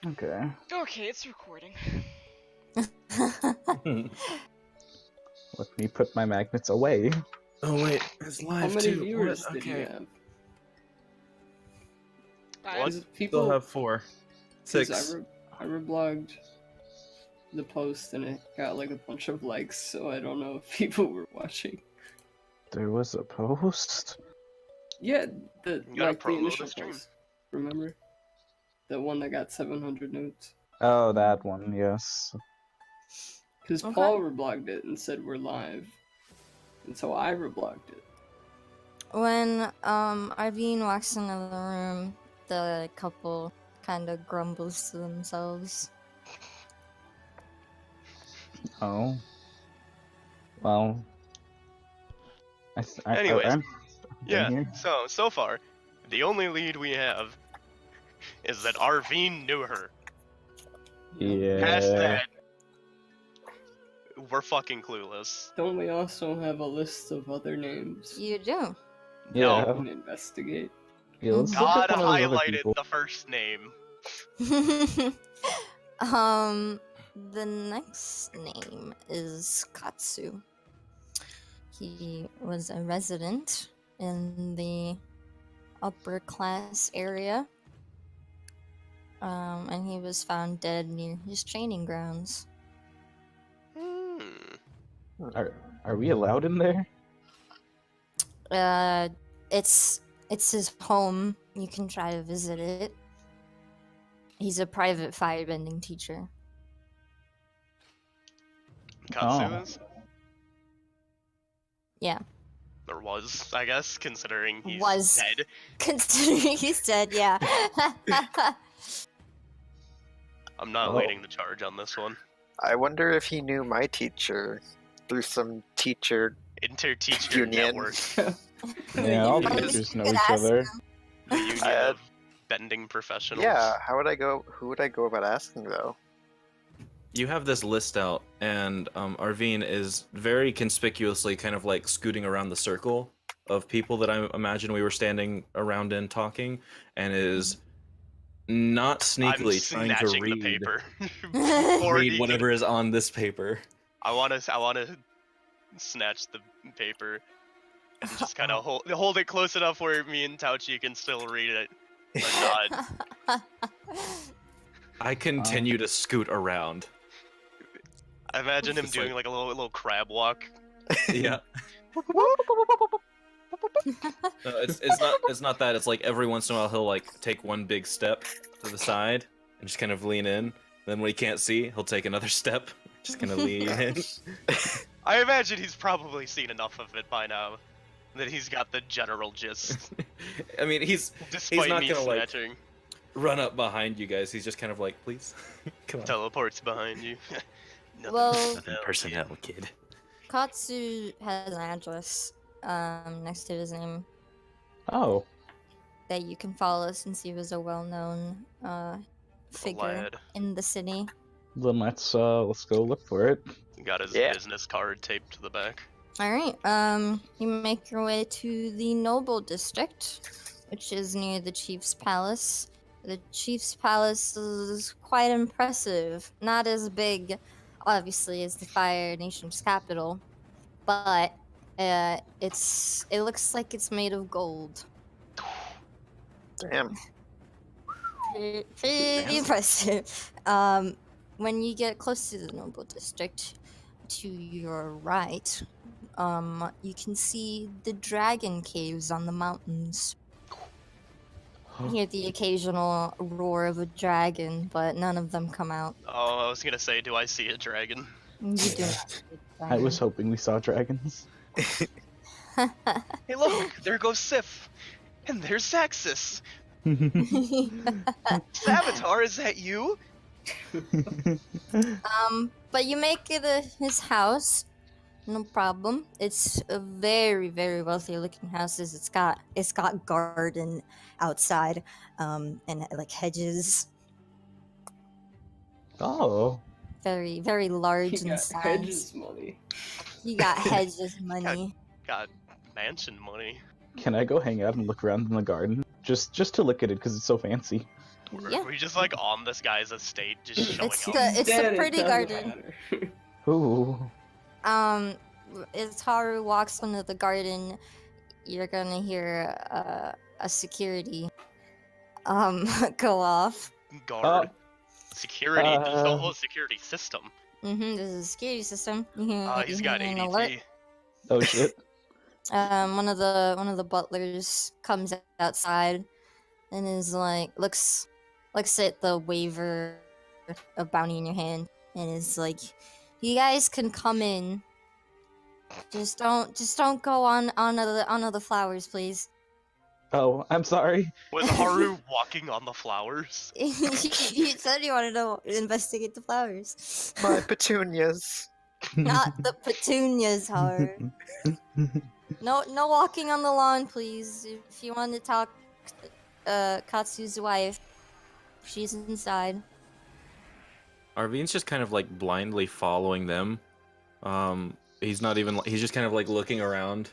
Okay. Okay, it's recording. Let me put my magnets away. Oh wait, it's live How many too. viewers What? did you Okay. have? What? Is Still people? have 4. 'Cause 6. I reblogged the post and it got like a bunch of likes, so I don't know if people were watching. There was a post? Yeah, You gotta the promote initial the stream. post. Remember? The one that got 700 notes. Oh, that one, yes. Because Okay. Paul reblogged it and said we're live. And so I reblogged it. When Arvine walks into the room, the couple kind of grumbles to themselves. Oh. Well. Anyways, I'm Yeah, here. so far, the only lead we have is that Arvine knew her. Past Yeah. that, we're fucking clueless. Don't we also have a list of other names You do. we Yeah. can investigate? Yeah, let's look God at one of those other highlighted people. the first name. The next name is Katsu. He was a resident in the upper class area. And he was found dead near his training grounds. Are we allowed in there? It's his home. You can try to visit it. He's a private firebending teacher. Katsu Oh. is? Yeah. Or was, I guess, considering he's Was. dead. Considering he's dead, yeah. I'm not Oh. leading the charge on this one. I wonder if he knew my teacher through some teacher Inter-teacher union. network. Yeah, all Well, teachers you know could each ask other. him. The union I- of bending professionals. Yeah, how would I go? Who would I go about asking though? You have this list out, and Arvine is very conspicuously kind of like scooting around the circle of people that I imagine we were standing around in talking, and is not sneakily I'm trying to snatching read, the paper. read whatever is on this paper. I wanna snatch the paper and just kind of hold it close enough where me and Táoqì can still read it. But not. I continue to scoot around. I imagine him Just doing like a little crab walk. Yeah. It's not that. It's like every once in a while he'll like take one big step to the side and just kind of lean in. Then when he can't see, he'll take another step, just kind of lean in. I imagine he's probably seen enough of it by now that he's got the general gist. I mean, he's Despite not me gonna like snatching. run up behind you guys. He's just kind of like, please, come on. Teleports behind you. Nothing Well- personnel, kid. Katsu has an address next to his name Oh. that you can follow since he was a well-known figure Lad. in the city. Then let's go look for it. Got his Yeah. business card taped to the back. Alright, you make your way to the Noble District, which is near the Chief's Palace. The Chief's Palace is quite impressive. Not as big, obviously, as the Fire Nation's capital, but it looks like it's made of gold. Damn. Pretty impressive. When you get close to the Noble District, to your right, you can see the dragon caves on the mountains. You hear the occasional roar of a dragon, but none of them come out. Oh, I was gonna say, do I see a dragon? You do not see a I was hoping we saw dragons. dragon. Hey look, there goes Sif! And there's Saxus! Savitar, is that you? But you make it his house, no problem. It's a very, very wealthy looking house. It's got garden outside, and like hedges. Oh. Very, very large He in got size. hedges money. You got hedges money. Got mansion money. Can I go hang out and look around in the garden? Just to look at it because it's so fancy. Yeah. We're just like on this guy's estate, just showing It's up. the Dead, it pretty doesn't garden. matter. Ooh. As Haru walks into the garden, you're gonna hear a security go off. Guard. Security. There's the Uh, whole security system. This is a security system. You hear, He's you got hear an alert. ADT. Oh shit. One of the butlers comes outside and is like looks at the waiver of bounty in your hand and is like, you guys can come in. Just don't go on the flowers, please. Oh, I'm sorry. Was Haru walking on the flowers? You said you wanted to investigate the flowers. My petunias. Not the petunias, Haru. No walking on the lawn, please. If you want to talk, Katsu's wife, she's inside. Arvine's just kind of like blindly following them. He's not even. He's just kind of like looking around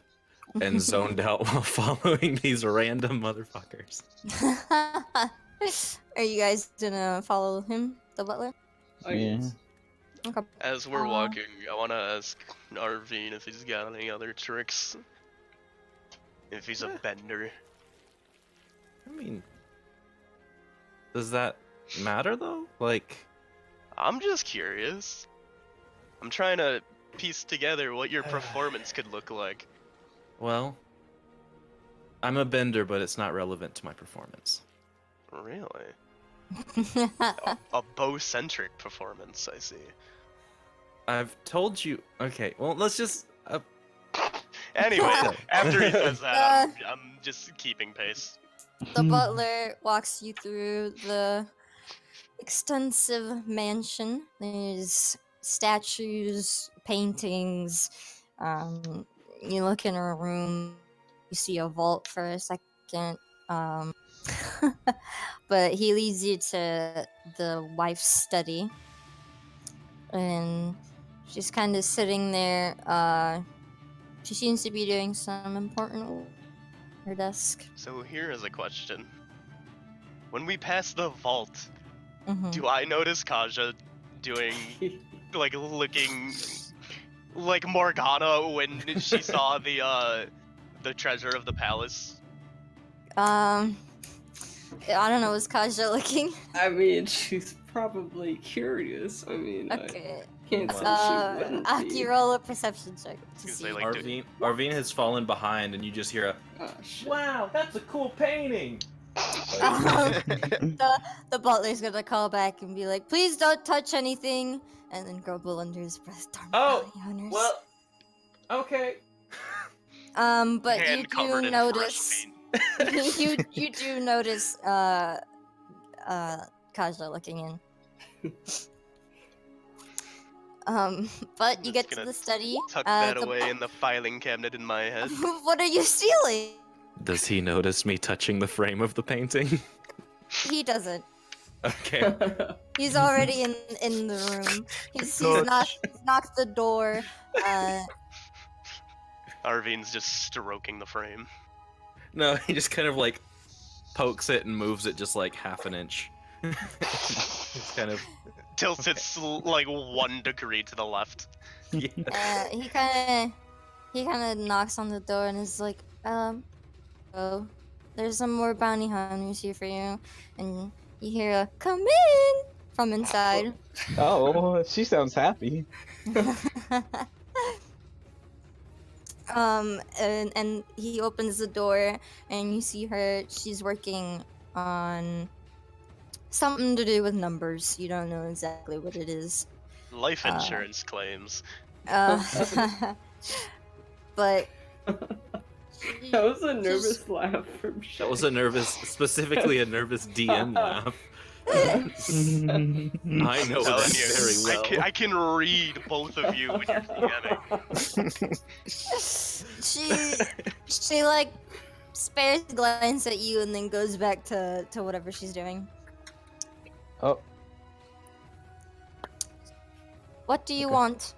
and zoned out while following these random motherfuckers. Are you guys gonna follow him, the butler? I Yeah. guess. Okay. As we're walking, I want to ask Arvine if he's got any other tricks. If he's a bender. I mean, does that matter though? Like, I'm just curious. I'm trying to piece together what your performance could look like. well, I'm a bender, but it's not relevant to my performance. Really? A bow-centric performance, I see. I've told you. Okay, well, let's just. Anyway, after he says that, I'm just keeping pace. The butler walks you through the extensive mansion. There's statues, paintings. You look in her room, you see a vault for a second. But he leads you to the wife's study. And she's kind of sitting there. She seems to be doing some important work at her desk. So here is a question. When we pass the vault, Mhm. do I notice Kaja doing, like, looking like Morgana when she saw the treasure of the palace? I don't know, is Kaja looking? I mean, she's probably curious. I mean, Okay. I can't say she wouldn't Aki, be. roll a perception check to Gonna see. say, like, Arvine has fallen behind, and you just hear a. Oh, shit. Wow, that's a cool painting. The butler's gonna call back and be like, please don't touch anything, and then grumble under his breath, darn bounty hunters. Okay. But you hand covered do in notice, fresh paint. you do notice, Kaja looking in. But you I'm get just to gonna the study. Tuck that the away in the filing cabinet in my head. What are you stealing? Does he notice me touching the frame of the painting? He doesn't. Okay. He's already in the room. He's knocked the door. Arvine's just stroking the frame. No, he just kind of like pokes it and moves it just like half an inch. It's kind of. Tilts it like 1 degree to the left. Yeah. He kind of knocks on the door and is like, oh, there's some more bounty hunters here for you. And you hear a come in from inside. Oh, she sounds happy. And he opens the door and you see her. She's working on something to do with numbers. You don't know exactly what it is. Life insurance claims. But That was a nervous laugh from That was specifically a nervous DM laugh. I know Telling that you, very well. I can read both of you when you're DMing. she like spares a glance at you and then goes back to whatever she's doing. Oh, What do you Okay. want?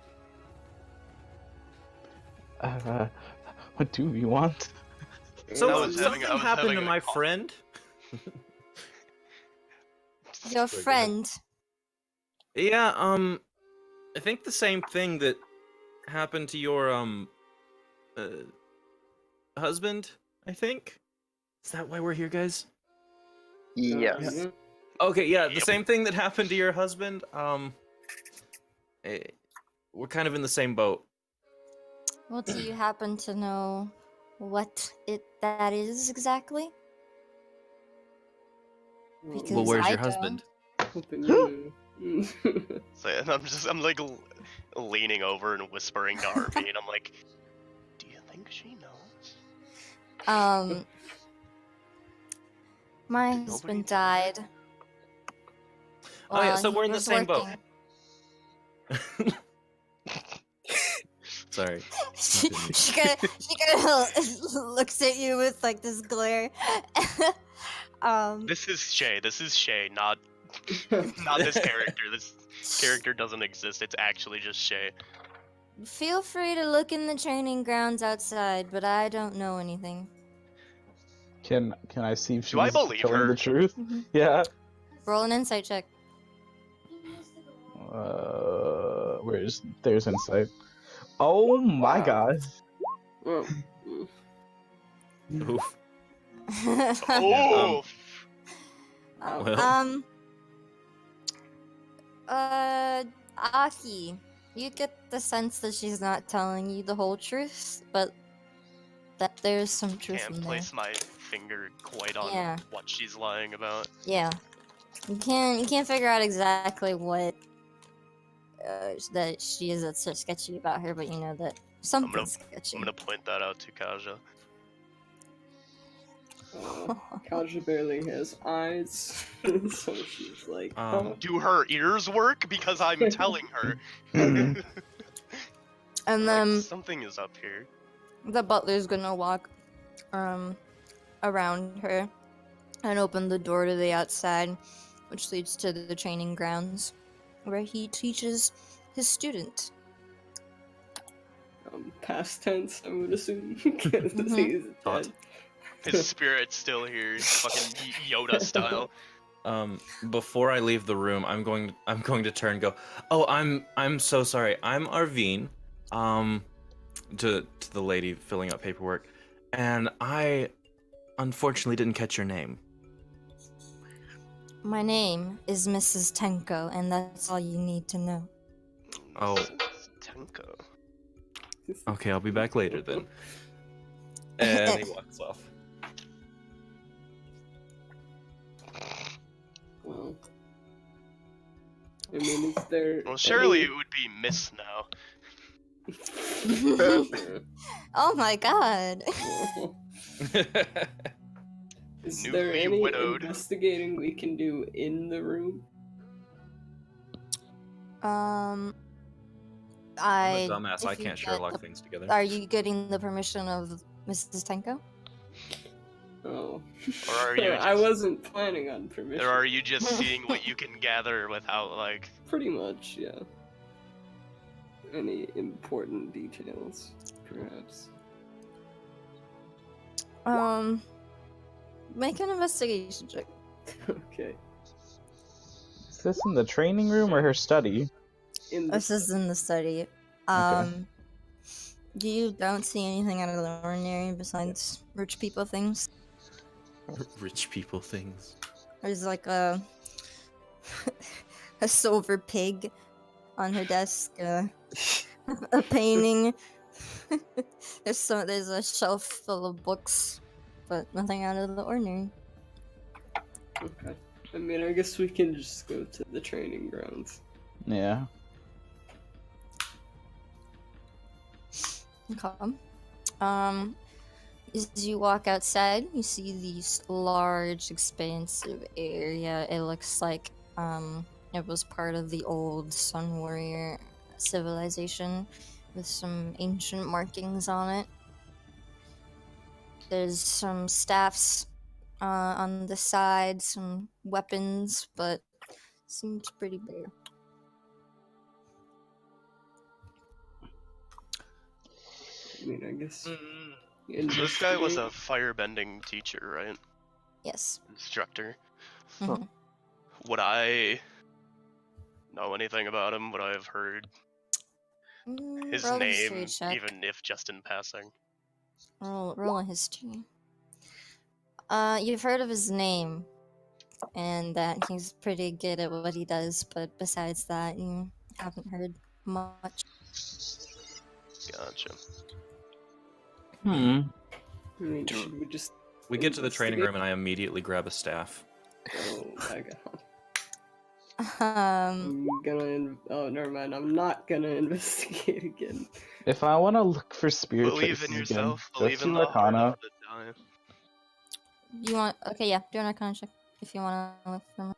what do you want? So I was something having happened to a my call. friend. Your Very good. friend. Yeah, I think the same thing that happened to your husband, I think. Is that why we're here, guys? Yes. Yeah. Okay, yeah, the Yep. same thing that happened to your husband. We're kind of in the same boat. Well, do you happen to know what that is exactly? Because Well, where's I your don't. husband? Hoping you know. So I'm like leaning over and whispering to Harvey, and I'm like, "Do you think she knows?" My Did nobody husband tell her? died. Oh yeah, while so he we're in the was same boat. working. Sorry. she kind of looks at you with like this glare. This is Shay, not this character. This character doesn't exist. It's actually just Shay. Feel free to look in the training grounds outside, but I don't know anything. Can I see if Do I she's believe telling her? the truth? Mhm. Yeah. Roll an insight check. There's insight. Oh my Wow. god. Oh. Oof. Oh, Well. Aki, you get the sense that she's not telling you the whole truth, but that there's some truth can't in there. place my finger quite on Yeah. what she's lying about. Yeah, you can't figure out exactly what that she is that's so sketchy about her, but you know that something's sketchy. I'm gonna point that out to Kaja. Kaja barely has eyes, so she's like, Do her ears work? Because I'm telling her. Mhm. And Like, then something is up here. the butler's gonna walk around her and open the door to the outside, which leads to the training grounds, where he teaches his student. past tense, I would assume, because he's Hot. dead. His spirit's still here, fucking Yoda style. Before I leave the room, I'm going to turn and go, "Oh, I'm so sorry. I'm Arvine." To the lady filling out paperwork, and I unfortunately didn't catch your name. My name is Mrs. Tenko, and that's all you need to know. Oh. Tenko. Okay, I'll be back later then. And he walks off. Well, I mean, is there? Well, surely any- it would be Miss now. Oh my god. Is Newly there any widowed. investigating we can do in the room? I'm I. a dumbass. I if you can't get Sherlock the- things together. Are you getting the permission of Mrs. Tenko? Oh, Or are you I just- wasn't planning on permission. Or are you just seeing what you can gather without, like... Pretty much, yeah. Any important details, perhaps? Make an investigation check. Okay. Is this in the training room or her study? In the This is in the study. You don't see anything out of the ordinary besides rich people things. Rich people things. There's like a a silver pig on her desk, a painting. There's a shelf full of books, but nothing out of the ordinary. Okay. I mean, I guess we can just go to the training grounds. Yeah. Okay. As you walk outside, you see this large, expansive area. It looks like it was part of the old Sun Warrior civilization with some ancient markings on it. There's some staffs on the side, some weapons, but seems pretty bare. I mean, I guess. This guy was a firebending teacher, right? Yes. Instructor. Mhm. Would I know anything about him? Would I have heard his Roll a history name, check. even if just in passing? Roll a history. You've heard of his name, and that he's pretty good at what he does, but besides that, you haven't heard much. Gotcha. Hmm. I mean, should we just? We get to the training room, investigate? and I immediately grab a staff. Oh my god. Um, I'm gonna. Oh, never mind. I'm not gonna investigate again. If I want to look for spirit Believe traces in yourself. again, Believe just in do the heart Arcana. of the time. you want? Okay, yeah, do an Arcana check if you want to look for him.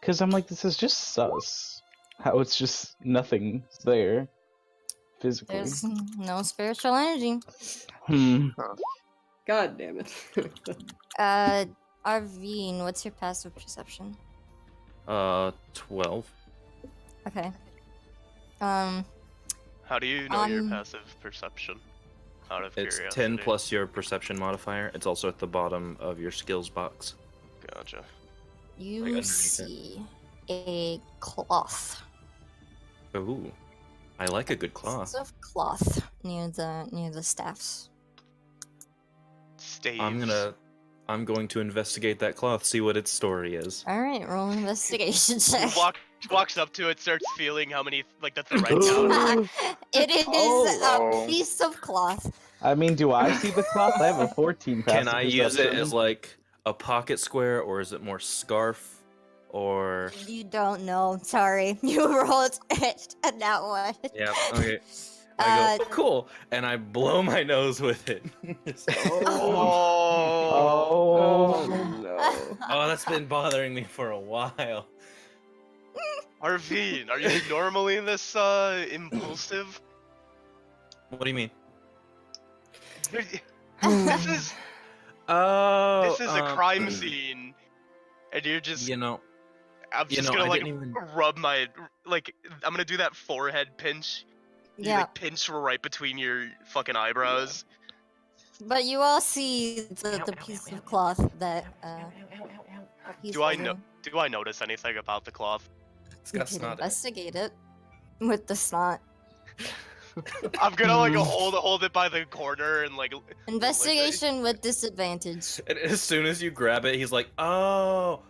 Because I'm like, this is just sus. How it's just nothing there physically. There's no spiritual energy. Hmm. God damn it. Arvine, what's your passive perception? 12. Okay. How do you know your Um, passive perception? Out of It's curiosity. 10 plus your perception modifier. It's also at the bottom of your skills box. Gotcha. You underneath it. see a cloth. Ooh, I like a good cloth. Piece of cloth near the staffs. Staves. I'm going to investigate that cloth, see what its story is. All right, roll an investigation check. Walks up to it, starts feeling how many, like, the thread count. It is Oh. a piece of cloth. I mean, do I see the cloth? I have a 14 passive Can I use it perception. as like a pocket square, or is it more scarf, or? You don't know. Sorry, you rolled it and that one. Yeah. Okay. I go cool, and I blow my nose with it. Oh. no. Oh, that's been bothering me for a while. Arvine, are you normally this impulsive? What do you mean? This is Oh, a crime scene, and you're just. You know, I'm just I gonna like didn't even- rub my like. I'm gonna do that forehead pinch. You Yeah, like pinch right between your fucking eyebrows. but you all see the piece of cloth that he's Do I know? holding. Do I notice anything about the cloth? it's You got can snot in it. investigate it with the snot. I'm gonna like hold it by the corner and like. Investigation with disadvantage. And as soon as you grab it, he's like, "Oh,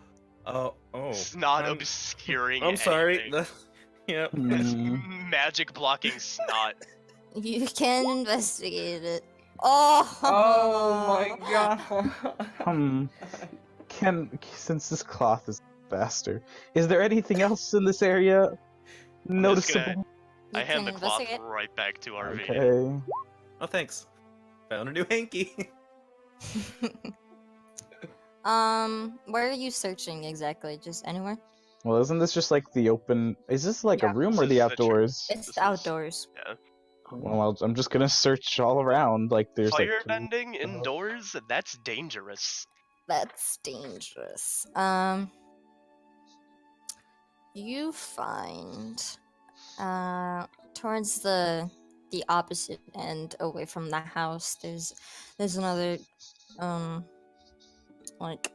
oh." Snot obscuring. I'm sorry. anything. Yep. It's Hmm. magic blocking snot. You can investigate it. Oh! Oh my god. Since this cloth is faster, is there anything else in this area noticeable? I You hand can the cloth investigate. right back to RV. Okay. Oh, thanks. Found a new hanky. Where are you searching exactly? Just anywhere? Well, isn't this just like the open? Is this like Yeah. a room This or is the the outdoors? It's This is- outdoors. Yeah. Well, I'm just gonna search all around. Like there's like. Firebending indoors? That's dangerous. That's dangerous. You find towards the opposite end, away from the house, there's another like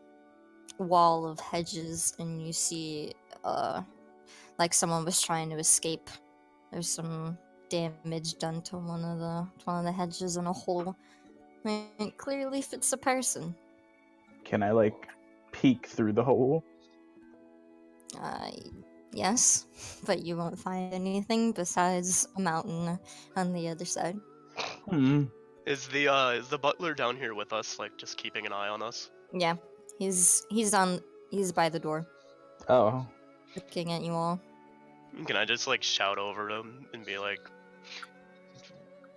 wall of hedges, and you see like someone was trying to escape. There's some damage done to one of the hedges, and a hole. I mean, it clearly fits a person. Can I like peek through the hole? Yes, but you won't find anything besides a mountain on the other side. Hmm. Is the butler down here with us, like just keeping an eye on us? Yeah, he's by the door, Oh. looking at you all. Can I just like shout over to him and be like,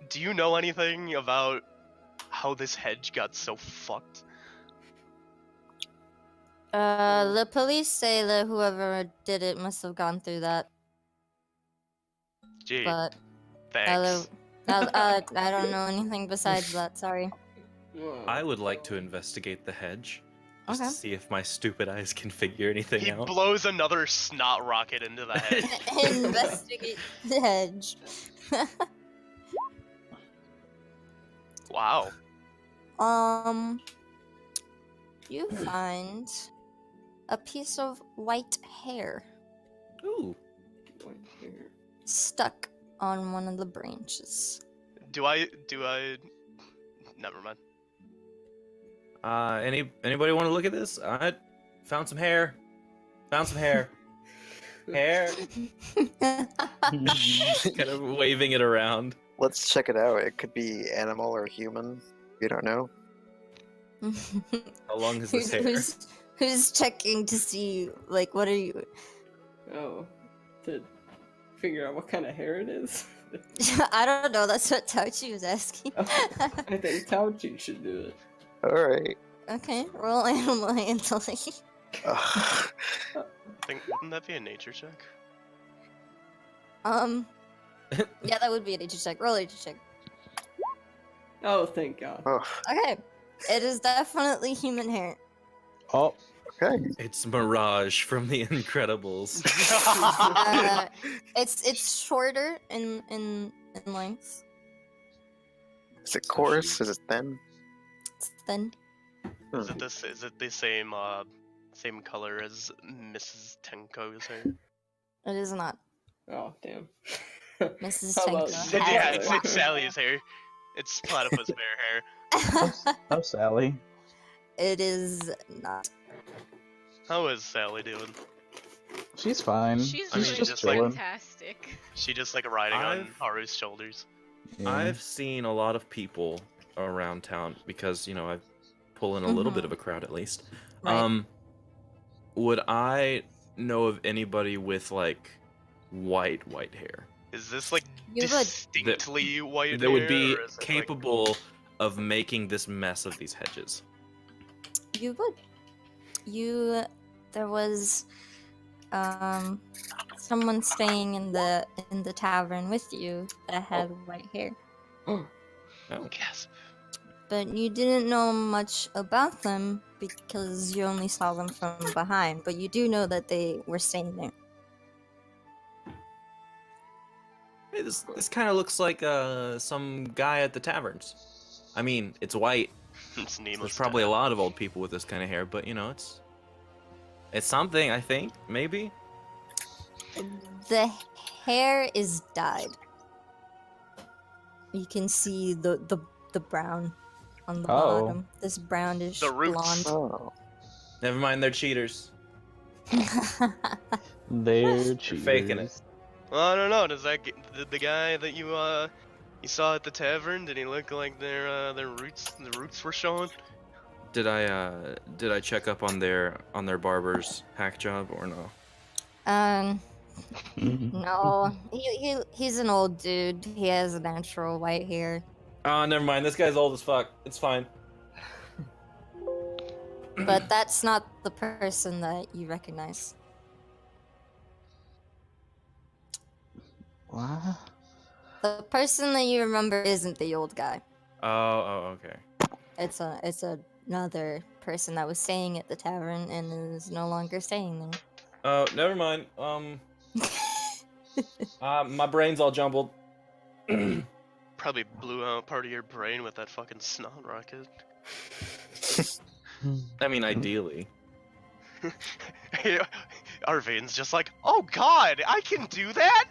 "Do you know anything about how this hedge got so fucked?" The police say that whoever did it must have gone through that, Gee, but thanks. I don't know anything besides that. Sorry. I would like to investigate the hedge, just Okay. to see if my stupid eyes can figure anything He out. blows another snot rocket into the hedge. Investigate the hedge. Wow. You find a piece of white hair Ooh. White hair. stuck on one of the branches. Do I? Never mind. Anybody want to look at this? I found some hair. Found some hair. Hair. Kind of waving it around. Let's check it out. It could be animal or human. You don't know. How long is this hair? Who's checking to see, like, what are you? Oh, to figure out what kind of hair it is. I don't know, that's what Táoqì was asking. I think Táoqì should do it. Alright. Okay, roll animal handling. Wouldn't that be a nature check? Yeah, that would be a nature check. Roll a nature check. Oh, thank God. Oh, Okay, it is definitely human hair. Oh, okay. It's Mirage from The Incredibles. It's shorter in length. Is it coarse? Is it thin? It's thin. Is it this? Is it the same same color as Mrs. Tenko's hair? It is not. Oh, damn. Mrs. How about Tenko. that? Yeah, has it's Sally's hair. It's Platypus Bear hair. oh, Sally. It is not. How is Sally doing? She's fine. She's I mean, doing just like- fantastic. She just like riding on I've- Haru's shoulders. Yeah. I've seen a lot of people around town because, you know, I pull in a little bit of a crowd at least. Right. Would I know of anybody with like white hair Is this like You would. distinctly white that would hair, be or is it, like- capable of making this mess of these hedges? You would. There was someone staying in the tavern with you that had white hair. Oh. Gasp. But you didn't know much about them because you only saw them from behind. But you do know that they were staying there. Hey, this kind of looks like some guy at the taverns. I mean, it's white. It's Nemo's There's probably a lot of old people with this kind of hair, but you know, it's something. I think maybe. The hair is dyed. You can see the brown on the Oh. bottom. This brownish The roots. blonde. Oh. Never mind, they're cheaters. They're cheaters. faking it. Well, I don't know. Does that the guy that you saw at the tavern? Did he look like their roots? The roots were showing. Did I check up on their barber's hack job or no? No. He's an old dude. He has natural white hair. Oh, never mind. This guy's old as fuck. It's fine. But that's not the person that you recognize. What? The person that you remember isn't the old guy. Oh, okay. It's another person that was staying at the tavern and is no longer staying there. Oh, never mind. My brain's all jumbled. Probably blew out part of your brain with that fucking snot rocket. I mean, ideally. Arvane's just like, oh god, I can do that?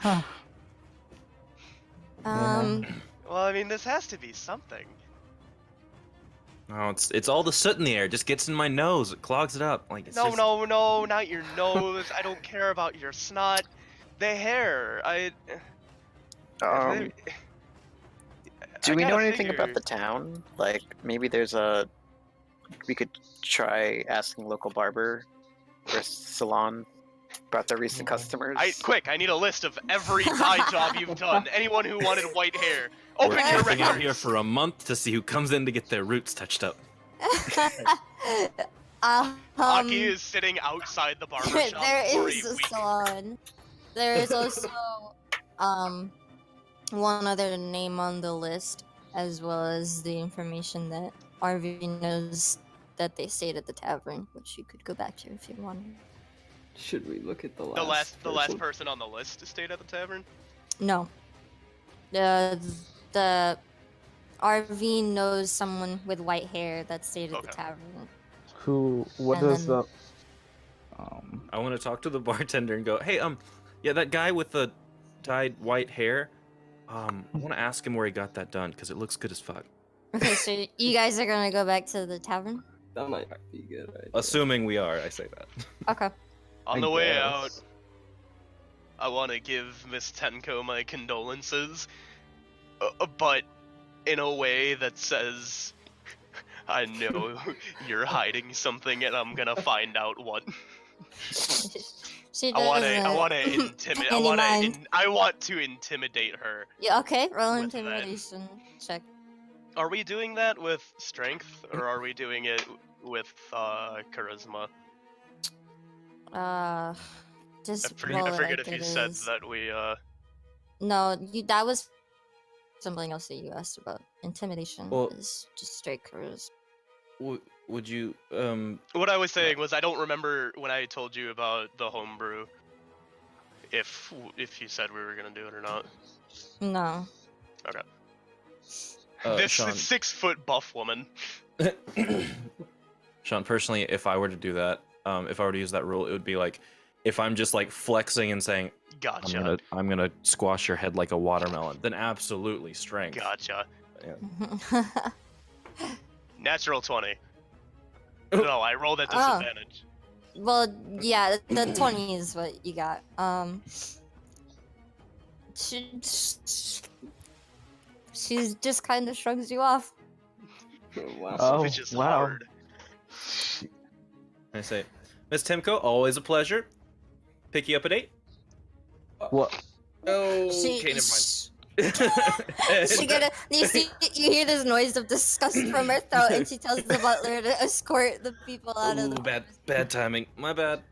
Huh. Um, Well, I mean, this has to be something. Oh, it's all the soot in the air. It just gets in my nose. It clogs it up. Like it's No, just... no, not your nose. I don't care about your snot. The hair. Do we gotta know anything figure- about the town? Like, maybe we could try asking local barber or salon about their recent customers. I need a list of every dye job you've done. Anyone who wanted white hair. We're Open your camping out records. here for a month to see who comes in to get their roots touched up. Aki is sitting outside the barber shop there for is a a week. salon. There is also one other name on the list, as well as the information that RV knows that they stayed at the tavern, which you could go back to if you wanted. Should we look at the The last person? person on the list stayed at the tavern. No. Arvine knows someone with white hair that stayed at the Okay. tavern. Who? What And does then- the? I want to talk to the bartender and go, hey, yeah, that guy with the dyed white hair. I want to ask him where he got that done because it looks good as fuck. Okay, so you guys are gonna go back to the tavern? That might be a good idea. Assuming we are, I say that. Okay. On I the way guess. out, I want to give Miss Tenko my condolences, but in a way that says, I know you're hiding something and I'm gonna find out what. She I want doesn't to intimidate. any mind. I want to intimidate her. Yeah, okay, roll with that. intimidation check. Are we doing that with strength, or are we doing it with charisma? Just I roll it forget like if you it said is. that we No, that was something else that you asked about. Intimidation Well- is just straight charisma. Would you What I was saying was I don't remember when I told you about the homebrew. If you said we were gonna do it or not. No. This Sean, 6-foot buff woman. Sean, personally, if I were to do that, if I were to use that rule, it would be like, if I'm just like flexing and saying, Gotcha. I'm gonna squash your head like a watermelon, then absolutely strength. Gotcha. Yeah. Natural 20. Oh. No, I rolled at disadvantage. Well, yeah, the 20 is what you got. She just kind of shrugs you off. Oh, wow. Oh, Which is wow. hard. I say, Miss Timko, always a pleasure. Pick you up at 8. What? Oh, She, okay, never mind. she gonna you hear this noise of disgust from her throat, and she tells the butler to escort the people out of Ooh, the bad timing. My bad.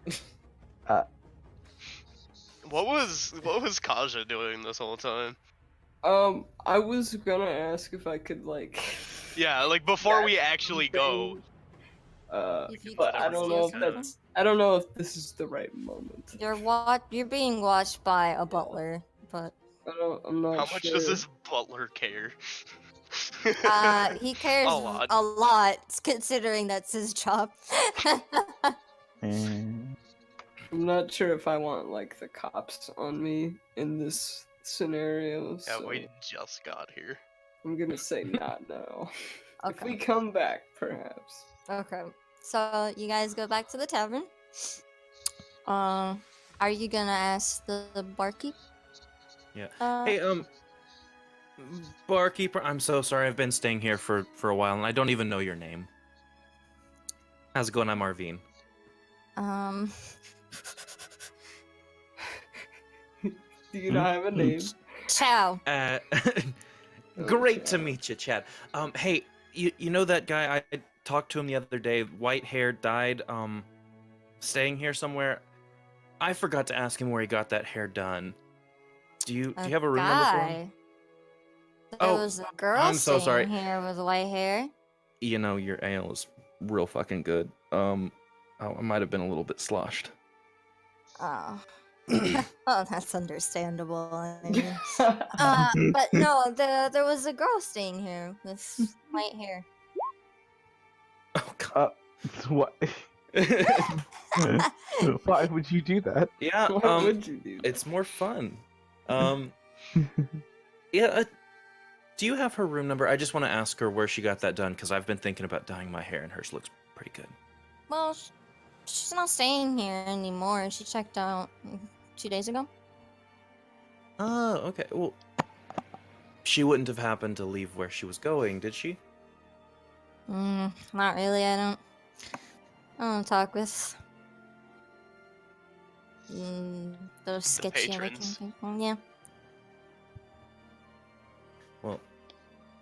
What was Kaja doing this whole time? I was gonna ask if I could like. Yeah, like before we Yeah, actually go. If you But could I don't steal know if something. that's. I don't know if this is the right moment. You're being watched by a butler, but I'm not How much sure. does this butler care? he cares A lot. a lot, considering that's his job. And I'm not sure if I want like the cops on me in this scenario. Yeah, So we just got here. I'm gonna say not now. If we Okay. come back, perhaps. Okay. So you guys go back to the tavern. Are you gonna ask the barkeep? Yeah. Hey, barkeeper, I'm so sorry. I've been staying here for a while, and I don't even know your name. How's it going? I'm Arvine. Do you not have a name? Ciao. Great to Okay. meet you, Chad. Hey, you know that guy? I talked to him the other day. White hair, dyed. Staying here somewhere. I forgot to ask him where he got that hair done. Do you have a room number for him? There Oh, was a girl I'm so sorry. staying here with white hair. You know your ale is real fucking good. I might have been a little bit sloshed. Oh. Oh, that's understandable. I mean. But no, there was a girl staying here with white hair. Oh god. what? Why would you do that? Yeah. Why would you do that? It's more fun. Yeah. Do you have her room number? I just want to ask her where she got that done because I've been thinking about dyeing my hair, and hers looks pretty good. Well, she's not staying here anymore. She checked out 2 days ago. Oh, okay. Well, she wouldn't have happened to leave where she was going, did she? Not really. I don't talk with those sketchy looking patrons. people. Yeah. Well,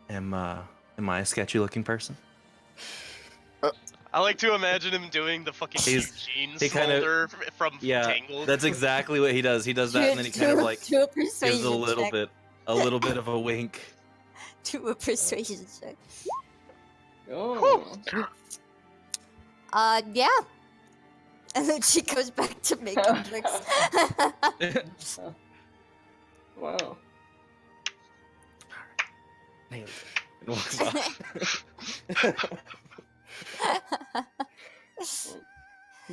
am I a sketchy looking person? I like to imagine him doing the fucking Eugene he kinda- Smolder from Yeah, Tangled. that's exactly what he does. He does that, and then he kind of like do a gives persuasion a little check. bit of a wink. Do a persuasion check. Oh. Yeah. And then she goes back to making drinks. Wow. Nailed Walks off.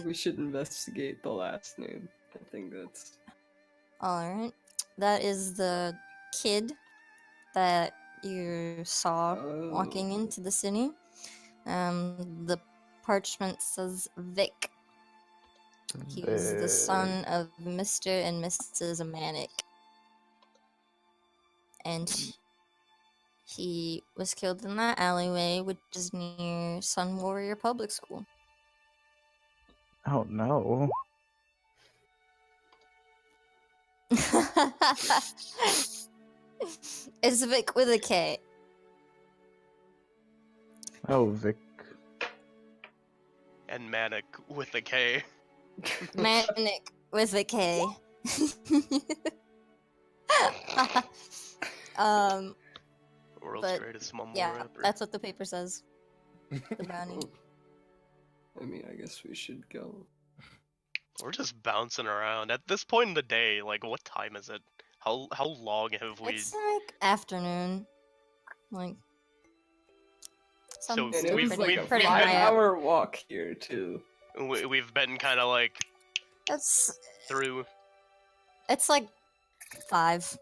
We should investigate the last name. I think that's. Alright. That is the kid that you saw walking into the city. The parchment says Vic. He's the son of Mr. and Mrs. Manic. And he was killed in that alleyway, which is near Sun Warrior Public School. Oh no. It's Vic with a K. Oh, Vic. And Manic with a K. Manic with a K. World's But, greatest mumble yeah, rapper. that's what the paper says. The brownie. I mean, I guess we should go. We're just bouncing around. At this point in the day, like, what time is it? How long have we... It's like afternoon. Like. So Some And it was we've- like a we've been- 5-hour walk here too. We've been kind of, like, It's through... it's like 5.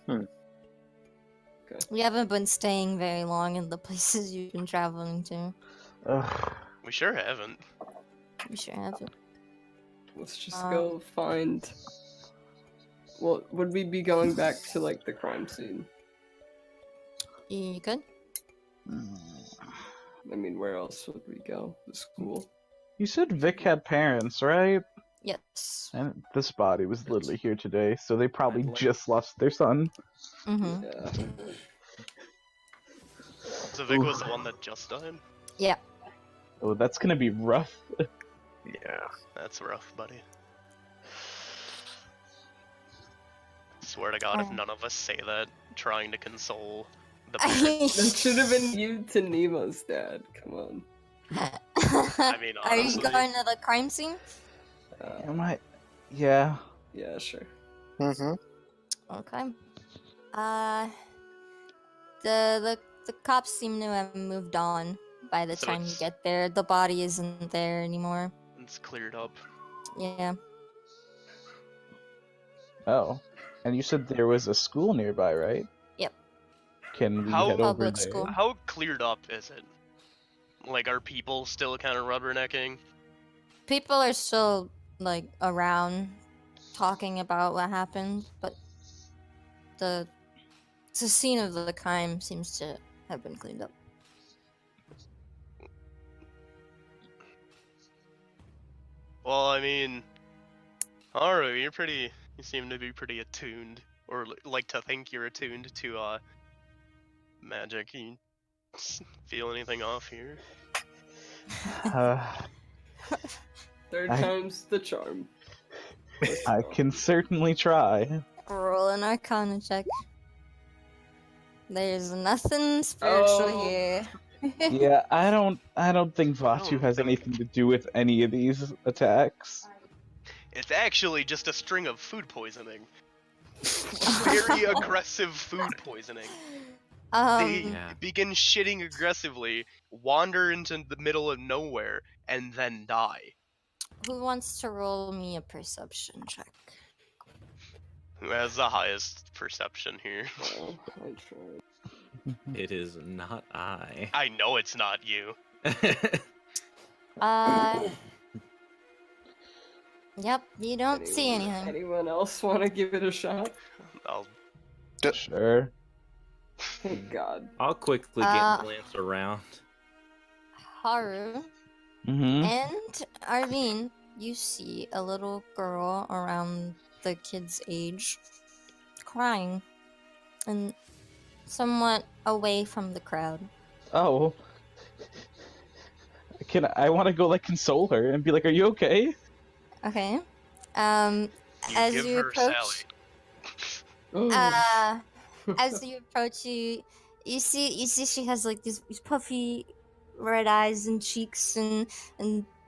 Hmm. Okay. We haven't been staying very long in the places you've been traveling to. Ugh. We sure haven't. We sure haven't. Let's just go find. Well, would we be going back to like the crime scene? You good? I mean, where else would we go? The school? You said Vic had parents, right? Yes. And this body was literally here today, so they probably I'd like- just lost their son. Mm-hmm. Yeah. So Vic was Oof. the one that just died? Yeah. Oh, that's gonna be rough. Yeah. That's rough, buddy. Swear to God, if none of us say that, trying to console the That should have been you to Nemo's dad. Come on. I mean, Are you honestly. going to the crime scene? Am I? Yeah. Yeah, sure. Mm-hmm. Okay. The cops seem to have moved on by the So time you it's- get there. The body isn't there anymore. It's cleared up. Yeah. Oh. And you said there was a school nearby, right? Yep. Can we How- head over Public there? school. How cleared up is it? Like, are people still kind of rubbernecking? People are still like around talking about what happened, but the scene of the crime seems to have been cleaned up. Well, I mean, Haru, you seem to be pretty attuned, or like to think you're attuned to, magic. You feel anything off here? Third I- time's the charm. I can certainly try. Roll an Arcana check. There's nothing spiritual Oh. here. Yeah, I don't think I Vatu don't has think- anything to do with any of these attacks. It's actually just a string of food poisoning. Very aggressive food poisoning. They Yeah. begin shitting aggressively, wander into the middle of nowhere, and then die. Who wants to roll me a perception check? Who has the highest perception here? Oh, I tried. It is not I. I know it's not you. Yep, you don't see anything. Anyone else want to give it a shot? I'll Sure. Thank God. I'll quickly glance around. Haru Mm-hmm. and Arvine, you see a little girl around the kid's age crying and somewhat away from the crowd. Oh. I want to go like console her and be like, "Are you okay?" Okay. you As give you her approach, Oh, as you approach, you see she has like these puffy red eyes and cheeks and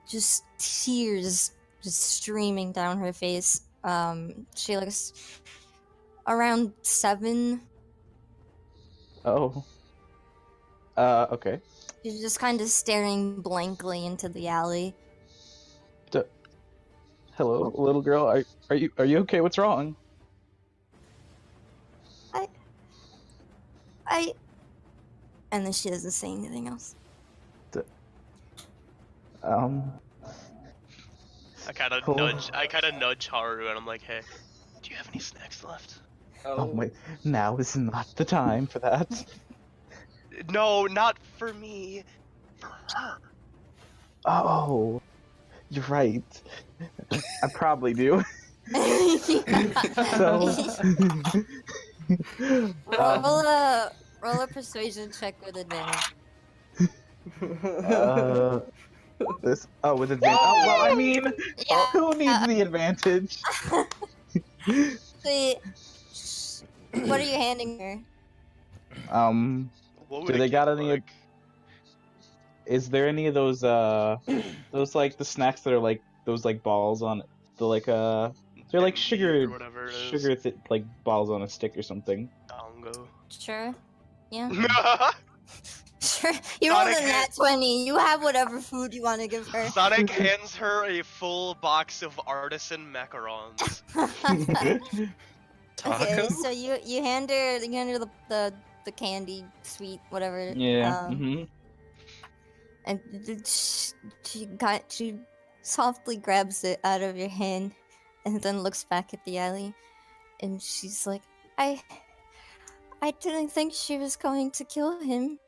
just tears just streaming down her face. She looks around 7. Oh. Okay. She's just kind of staring blankly into the alley. Hello, little girl. Are you okay? What's wrong? And then she doesn't say anything else. I kind of Cool. nudge Haru, and I'm like, "Hey, do you have any snacks left?" Oh wait, now is not the time for that. No, not for me. For her. Oh, you're right. I probably do. So, roll a persuasion check with advantage. this with advantage. Oh, well, I mean, Yeah. who needs the advantage? See, what are you handing her? What Do would they it got get any? like? Is there any of those like the snacks that are like those like balls on the like they're like Or whatever it is. like balls on a stick or something. Dongo. Sure. Yeah. Sure. You rolled a nat 20. You have whatever food you want to give her. Sonic hands her a full box of artisan macarons. Okay, so you hand her the candy sweet whatever. Yeah. And she softly grabs it out of your hand, and then looks back at the alley, and she's like, I didn't think she was going to kill him.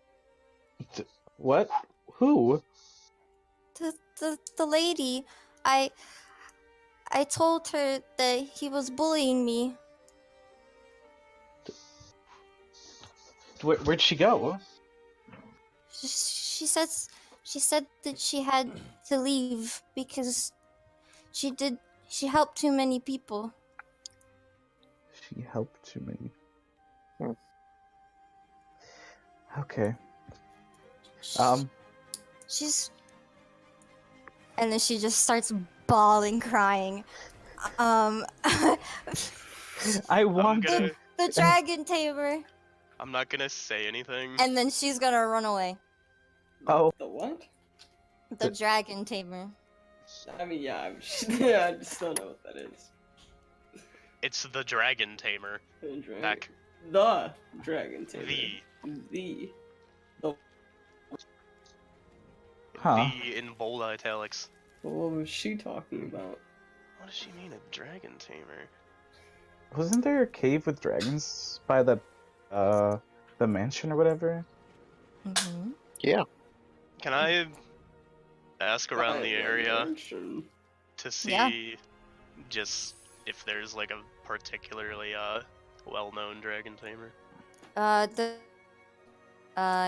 What? Who? The lady. I told her that he was bullying me. Where'd she go? She said that she had to leave because she helped too many people. She helped too many. Okay. She's and then she just starts bawling, crying. I want the dragon tamer. I'm not gonna say anything. And then she's gonna run away. Oh. The what? The dragon tamer. I mean, yeah, I just don't know what that is. It's the dragon tamer. The dragon. Back. The dragon tamer. The Huh. The in bold italics. Well, what was she talking about? What does she mean, a dragon tamer? Wasn't there a cave with dragons by the mansion or whatever? Mm-hmm. Yeah. Can I ask around the area to see just if there's like a particularly well-known dragon tamer?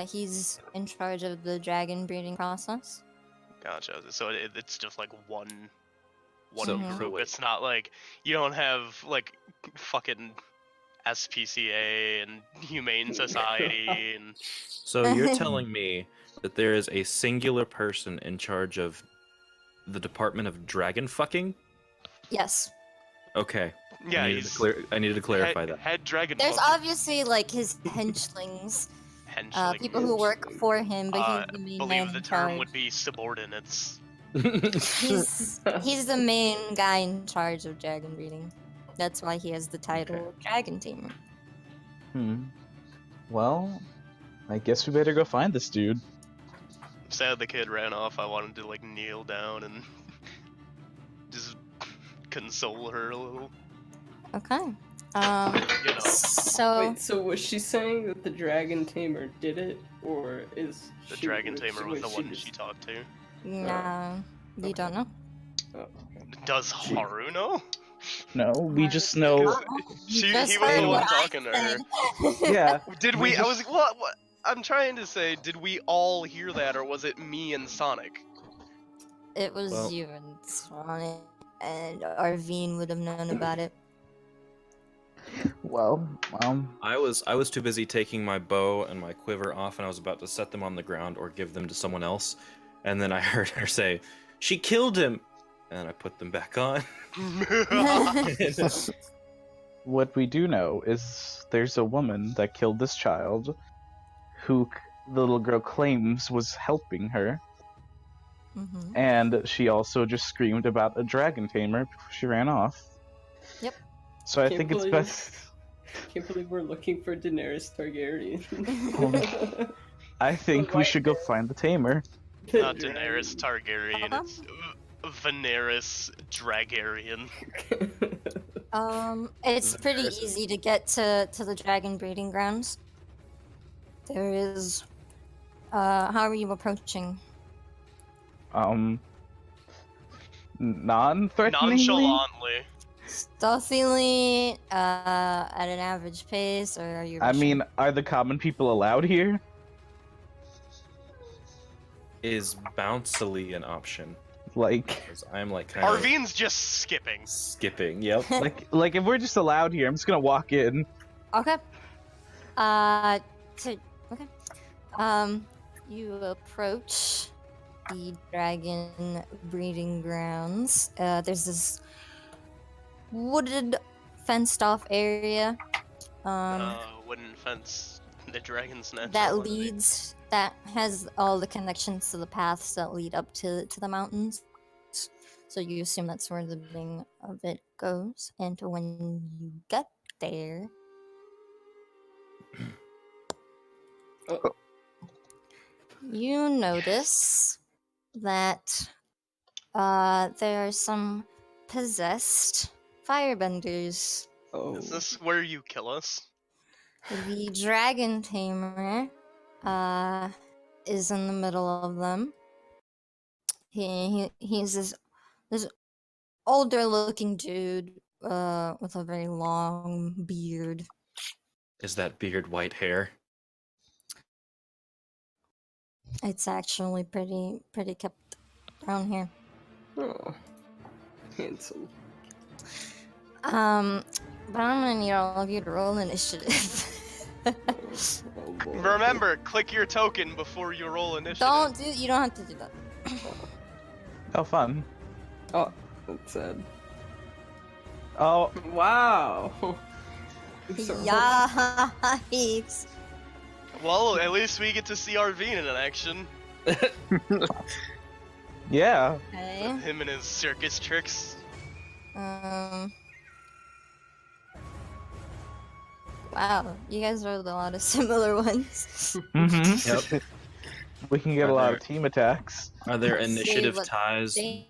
He's in charge of the dragon breeding process. Gotcha. So it's just like one So, group. wait. It's not like you don't have like fucking SPCA and Humane Society and So you're telling me that there is a singular person in charge of the Department of Dragon Fucking? Yes. Okay. yeah, I needed to clarify that. head dragon. There's fucker. obviously like his henchlings, Henchling. people who work for him, but he's the main man believe in the term charge. would be subordinates. He's the main guy in charge of dragon breeding. That's why he has the title Dragon Tamer. Well, I guess we better go find this dude. Sad the kid ran off. I wanted to like kneel down and just console her a little. Okay. You know. So Wait, so was she saying that the dragon tamer did it, or is The she, dragon tamer was the one just- she talked to. nah, you don't know. Oh, okay. Does Haru know? No, we just know. He Just was heard the one what I talking to her. said. Yeah. Did We we? I was just- like, what? I'm trying to say, did we all hear that, or was it me and Sonic? It was Well- you and Sonic, and Arvine would have known about it. Well, I was too busy taking my bow and my quiver off, and I was about to set them on the ground or give them to someone else, and then I heard her say, "She killed him," and I put them back on. what we do know is there's a woman that killed this child, who the little girl claims was helping her. Mm-hmm. And she also just screamed about a dragon tamer before she ran off. Yep. So I Can't think it's believe- best. Can't believe we're looking for Daenerys Targaryen. I think we White should go find the tamer. Not Daenerys Targaryen, Uh-huh. it's Veneris Dragarian. It's pretty There's- easy to get to the dragon breeding grounds. There is. How are you approaching? Non-threateningly. Nonchalantly. Stealthily, at an average pace, or are you? I rushing? mean, are the common people allowed here? Is bouncily an option? Like, Because I'm like kind of Arvine's just skipping. skipping. Yep. like if we're just allowed here, I'm just gonna walk in. Okay. Okay. You approach the dragon breeding grounds. There's this wooded, fenced-off area. Wooden fence. The dragon's nest. That has all the connections to the paths that lead up to the mountains. So you assume that's where the beginning of it goes. And when you get there, Oh. you notice that there are some possessed firebenders. Oh. Is this where you kill us? The dragon tamer is in the middle of them. He's this older looking dude with a very long beard. Is that beard white hair? It's actually pretty kept down here. Oh. Handsome. But I'm gonna need all of you to roll initiative. Oh, boy. Remember, click your token before you roll initiative. You don't have to do that. Oh, fun. Oh, that's sad. Oh, Wow. I'm sorry. Yikes. Well, at least we get to see Arvine in action. yeah. Okay. Him and his circus tricks. Wow, you guys rolled a lot of similar ones. Mm-hmm. Yep. We can get Are a lot there- of team attacks. Are there Let's see initiative what ties they-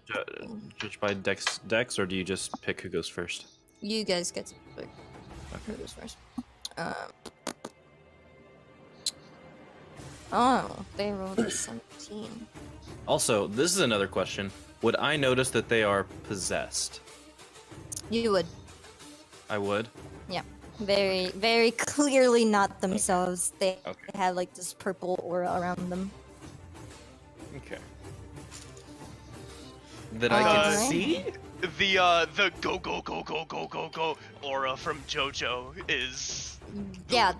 judged by dex, or do you just pick who goes first? You guys get to pick who Okay. goes first. Oh, they rolled a 17. Also, this is another question. Would I notice that they are possessed? You would. I would. Very, very clearly not themselves. They Okay. have like this purple aura around them. Okay. That I can Alright. see? The go aura from JoJo is Yeah,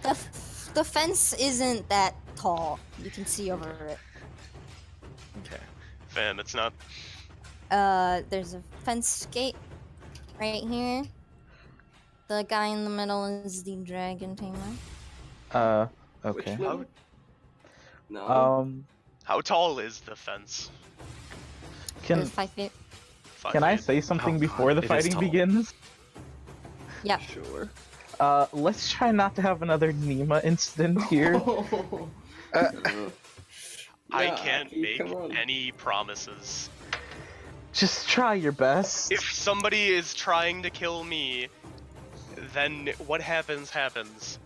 the fence isn't that tall. You can see over it. Okay. fam. It's not. There's a fence gate right here. The guy in the middle is the dragon tamer. Okay. Which one? No. How tall is the fence? Can It's 5 feet. 5 can I feet. say something Oh, before God, the it is fighting tall. begins? Yeah. Sure. Let's try not to have another Nima incident here. I Yeah, can't Aki, make come on. any promises. Just try your best. If somebody is trying to kill me, then what happens happens.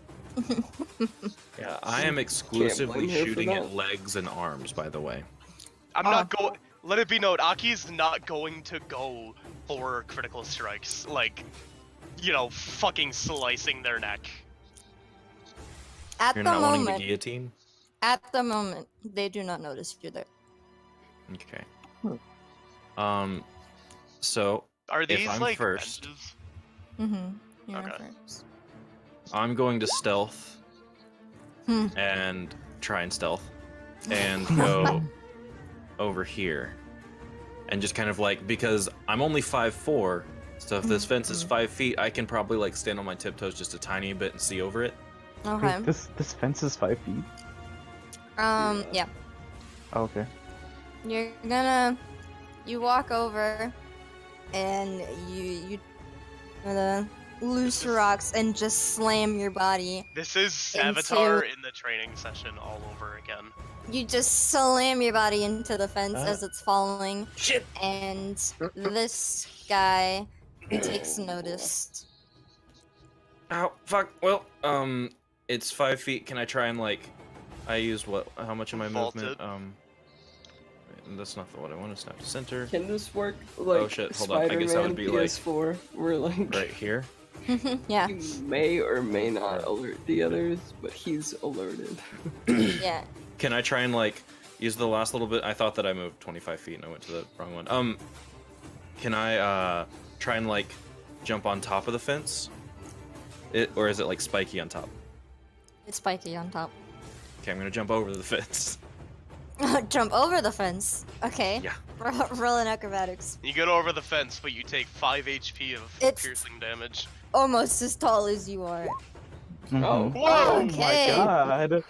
Yeah, I am exclusively blame her for shooting that. at legs and arms, by the way. I'm not going. Let it be known, Aki's not going to go for critical strikes. Like, you know, fucking slicing their neck. At You're the not wanting moment, the guillotine? at the moment, they do not notice you're there. Okay. Hmm. So Are these I'm like first- benches? Mm-hmm. You're Okay. first. I'm going to stealth Hmm. and try and stealth and go over here and just kind of like, because I'm only 5'4", so if this fence is 5 feet, I can probably like stand on my tiptoes just a tiny bit and see over it. Okay. Wait, this fence is 5 feet. Yeah. Okay. You walk over, and you loose rocks and just slam your body. This is Avatar in the training session all over again. You just slam your body into the fence as it's falling. Shit! And this guy takes notice. Ow, fuck. Well, it's 5 feet. Can I try and like, I used what? How much of my movement? That's not what I want. Snap to center. Can this work like Oh shit! Hold on. I guess that would be PS4, where like right here. Yeah. you may or may not alert the others, but he's alerted. Yeah. Can I try and like use the last little bit? I thought that I moved 25 feet and I went to the wrong one. Can I try and like jump on top of the fence? Or is it like spiky on top? It's spiky on top. Okay, I'm gonna jump over the fence. Jump over the fence. Okay. Yeah. Roll in acrobatics. You get over the fence, but you take 5 HP of It's- piercing damage. Almost as tall as you are. Oh. Mhm. Whoa! Okay. My God.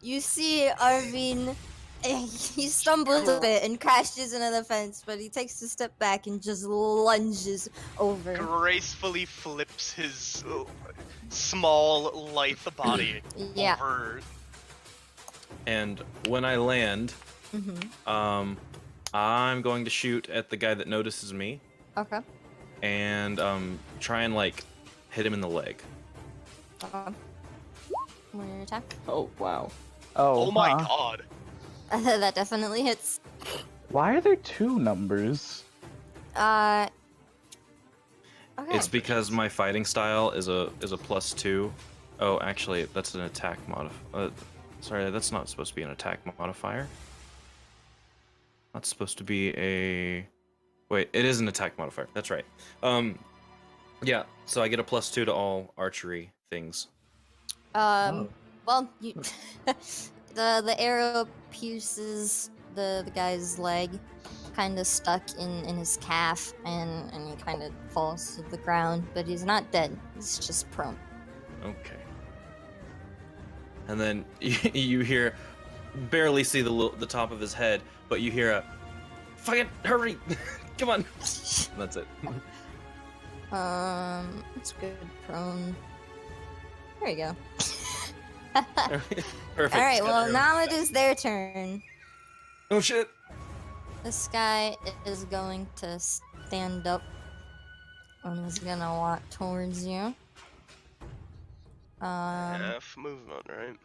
You see Arvin, he stumbles a bit and crashes into the fence, but he takes a step back and just lunges over. Gracefully flips his small, lithe body Yeah. over. And when I land, Mm-hmm. I'm going to shoot at the guy that notices me, Okay. and try and like hit him in the leg. Roll your attack. Oh wow. Oh my huh. god. That definitely hits. Why are there 2 numbers? Okay. It's because my fighting style is a +2. Oh, actually, that's an attack modifier. Sorry, that's not supposed to be an attack modifier. That's supposed to be a. Wait, it is an attack modifier. That's right. Yeah. So I get a +2 to all archery things. Oh. Well, you the arrow pierces the guy's leg, kind of stuck in his calf, and he kind of falls to the ground, but he's not dead. He's just prone. Okay. And then you hear, barely see the top of his head, but you hear a, fucking hurry, come on. That's it. It's good prone. There you go. Perfect. All right. Well, now it is their turn. Oh shit. This guy is going to stand up and is gonna walk towards you. Half movement, right?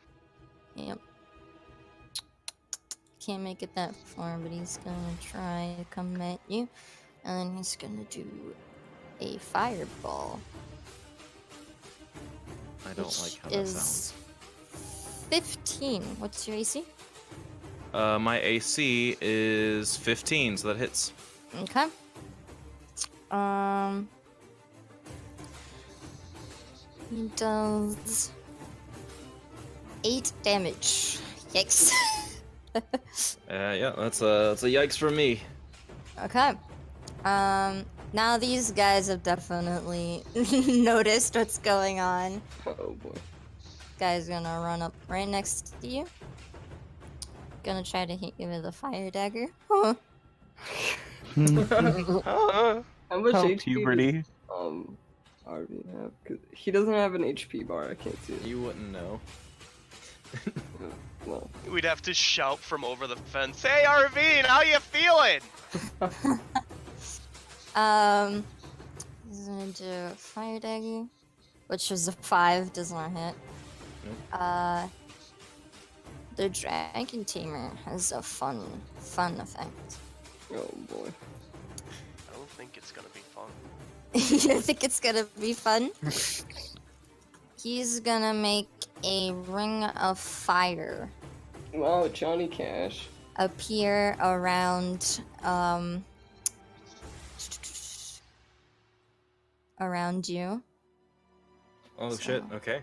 Yep. Can't make it that far, but he's gonna try to come at you. And then he's gonna do a fireball. I don't which like how that is sounds. 15. What's your AC? My AC is 15, so that hits. Okay. He does 8 damage. Yikes. Yeah, that's a yikes from me. Okay. Now these guys have definitely noticed what's going on. Oh boy. Guy's gonna run up right next to you. Gonna try to hit you with a fire dagger. Huh. How much Oh, HP puberty. does Arvin have? 'Cause he doesn't have an HP bar. I can't see it. You wouldn't know. Well, We'd have to shout from over the fence, "Hey, Arvine, how you feeling?" He's gonna do a fire dagger, which is a 5, does not hit. Nope. The dragon tamer has a fun effect. oh boy. I don't think it's gonna be fun. You don't think it's gonna be fun? He's gonna make a ring of fire Wow, Johnny Cash. appear around around you, Oh shit. Okay.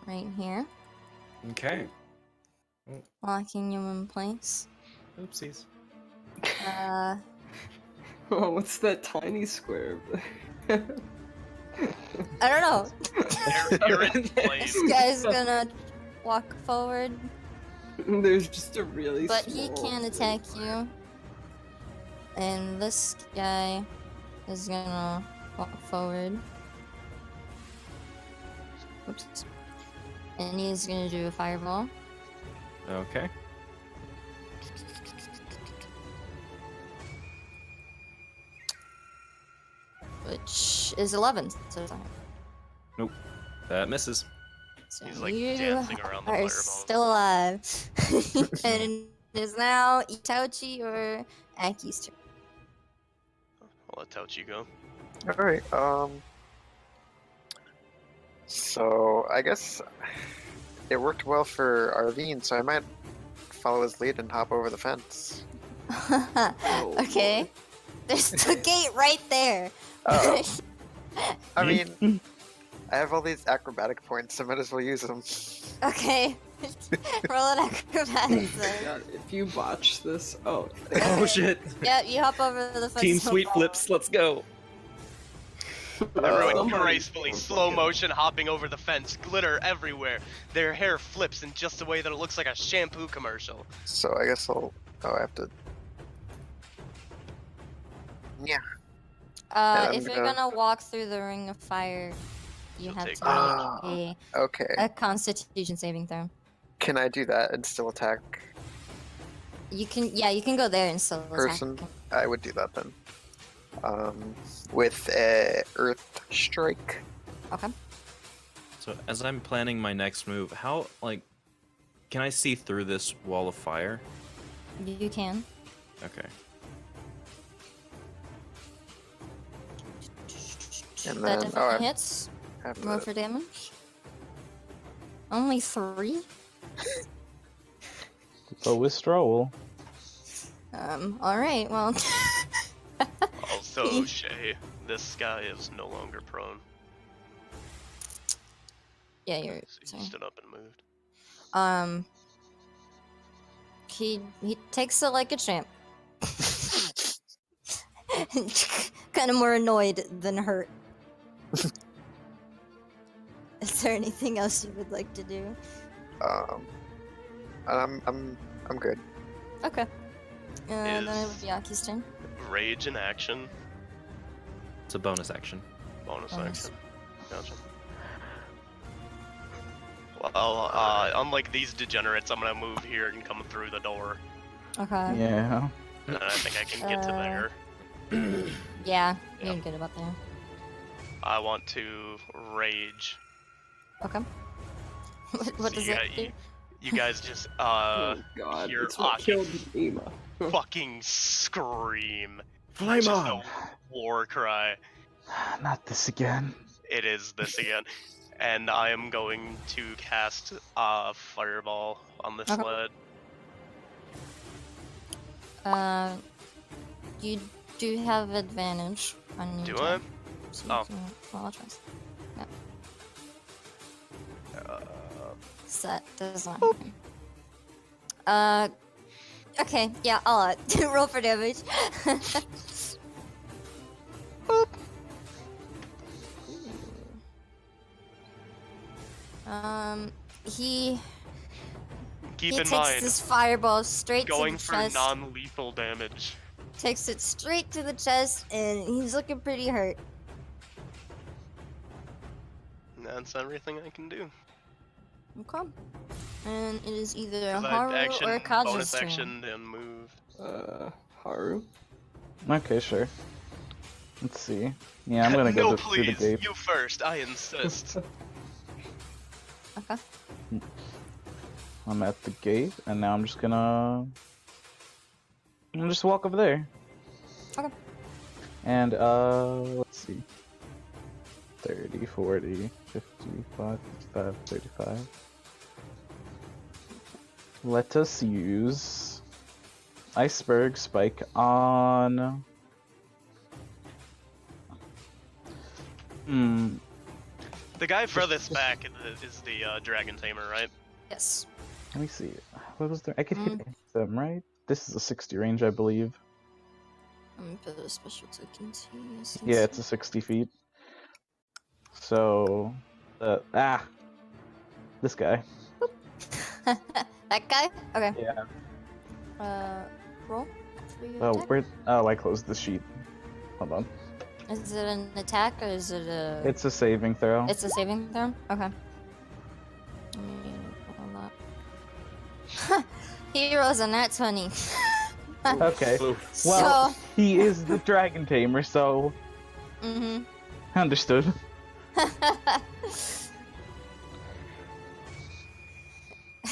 right here, Okay. locking you in place. Oopsies. Oh, what's that tiny square? I don't know. You're in place. This guy's gonna walk forward There's just a really But small... he can attack you. And this guy is gonna walk forward. Oops. And he's gonna do a fireball. Okay. Which is 11. So Nope. That misses. So He's, like, you dancing around the are fireball. still alive. And it is now Itachi or Aki's turn. I'll let Táoqì go. Alright, so I guess it worked well for Arlene, so I might follow his lead and hop over the fence. Okay. There's the gate right there. Oh. I mean, I have all these acrobatic points, so I might as well use them. Okay. Roll an acrobatics then. God, if you botch this... Oh. Oh shit! Yeah, you hop over the fence. Team no sweet problem. flips, let's go! Everyone somebody- gracefully, slow motion, hopping over the fence, glitter everywhere. Their hair flips in just a way that it looks like a shampoo commercial. So I guess I'll... Oh, I have to... Yeah. I'm If you're gonna walk through the ring of fire, you You'll have take to make Okay. a Constitution saving throw. Can I do that and still attack You can go there and still person? attack. I would do that then. With a Earth Strike. Okay. So as I'm planning my next move, how, like, can I see through this wall of fire? You can. Okay. And That then, definitely hits. I have Roll to- for damage. Only 3? So with Stroll. Alright, well. Also, Shay, this guy is no longer prone. Yeah, you're. So he Sorry. stood up and moved. He takes it like a champ. Kind of more annoyed than hurt. Is there anything else you would like to do? I'm good. Okay. Then it Is- would be Aki's turn. Rage in action, It's a bonus action. bonus Bonus. action. Gotcha. Well, unlike these degenerates, I'm gonna move here and come through the door. Okay. Yeah. And I think I can get to there. Yeah, Yeah. you're good about there. I want to rage. Okay. What So does you, that gu- do? you guys just Oh god, you're it's what Aki. killed Ema. fucking scream. Flame Just on! a war cry. Not this again. It is this again. And I am going to cast a fireball on this Okay. sled. You do have advantage on your Do I? attack. So Oh. you can roll a twice. So that does not happen. Okay, yeah, I'll roll for damage. He Keep he in takes mind, this fireball straight going to the for chest. non-lethal damage. Takes it straight to the chest, and he's looking pretty hurt. And that's everything I can do. Okay. And it is either 'Cause Haru I action, or Kaja's bonus turn. action, and move. Haru? Okay, sure. Let's see. Yeah, I'm gonna go No, through the please, gate. you first. I insist. Okay. I'm at the gate, and now I'm just gonna just walk over there. Okay. And let's see. 30, 40, 55, 55, 35. Let us use Iceberg Spike on. The guy furthest back is the dragon tamer, right? Yes. Let me see. What was there? I could hit them, right? This is a 60 range, I believe. I'm gonna put a special token to use. Yeah, it's a 60 feet. So, this guy. That guy? Okay. Yeah. Roll. For your Oh, attack. where? Oh, I closed the sheet. Hold on. Is it an attack or is it a? It's a saving throw. It's a saving throw. Okay. Let me roll that. He rolls a nat 20. Okay. Oof. Well, So. he is the dragon tamer, so Mhm. understood.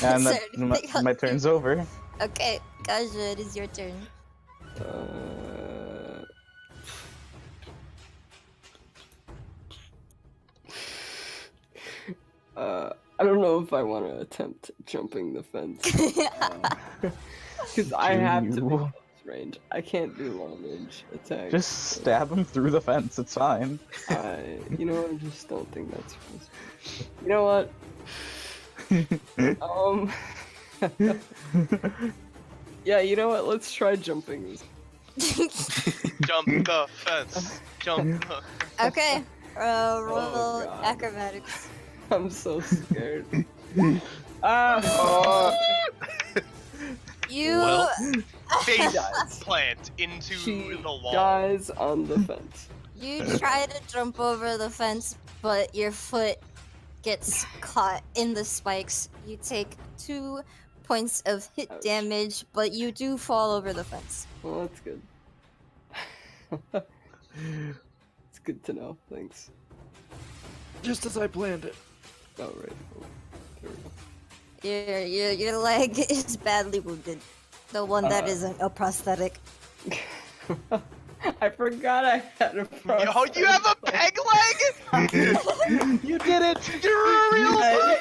And Is that, there anything else my you- turn's over. Okay, Kaja, it is your turn. I don't know if I want to attempt jumping the fence. Because I have to be You- close range. I can't do long range attacks. Just stab him through the fence. It's fine. You know what? I just don't think that's possible. You know what? Yeah, you know what? Let's try jumping this. Jump the fence. Jump the... Okay, roll Oh, God. acrobatics. I'm so scared. Ah! You. Well. Face Dies. plant into She the wall. dies on the fence. You try to jump over the fence, but your foot gets caught in the spikes. You take 2 points of hit Ouch. damage, but you do fall over the fence. Well, that's good. It's good to know. Thanks. Just as I planned it. Oh, right. Oh, there we Your leg is badly wounded. The one that Uh. isn't a prosthetic. go. I forgot I had a Yo, you have a peg leg? You did it! You're a real I-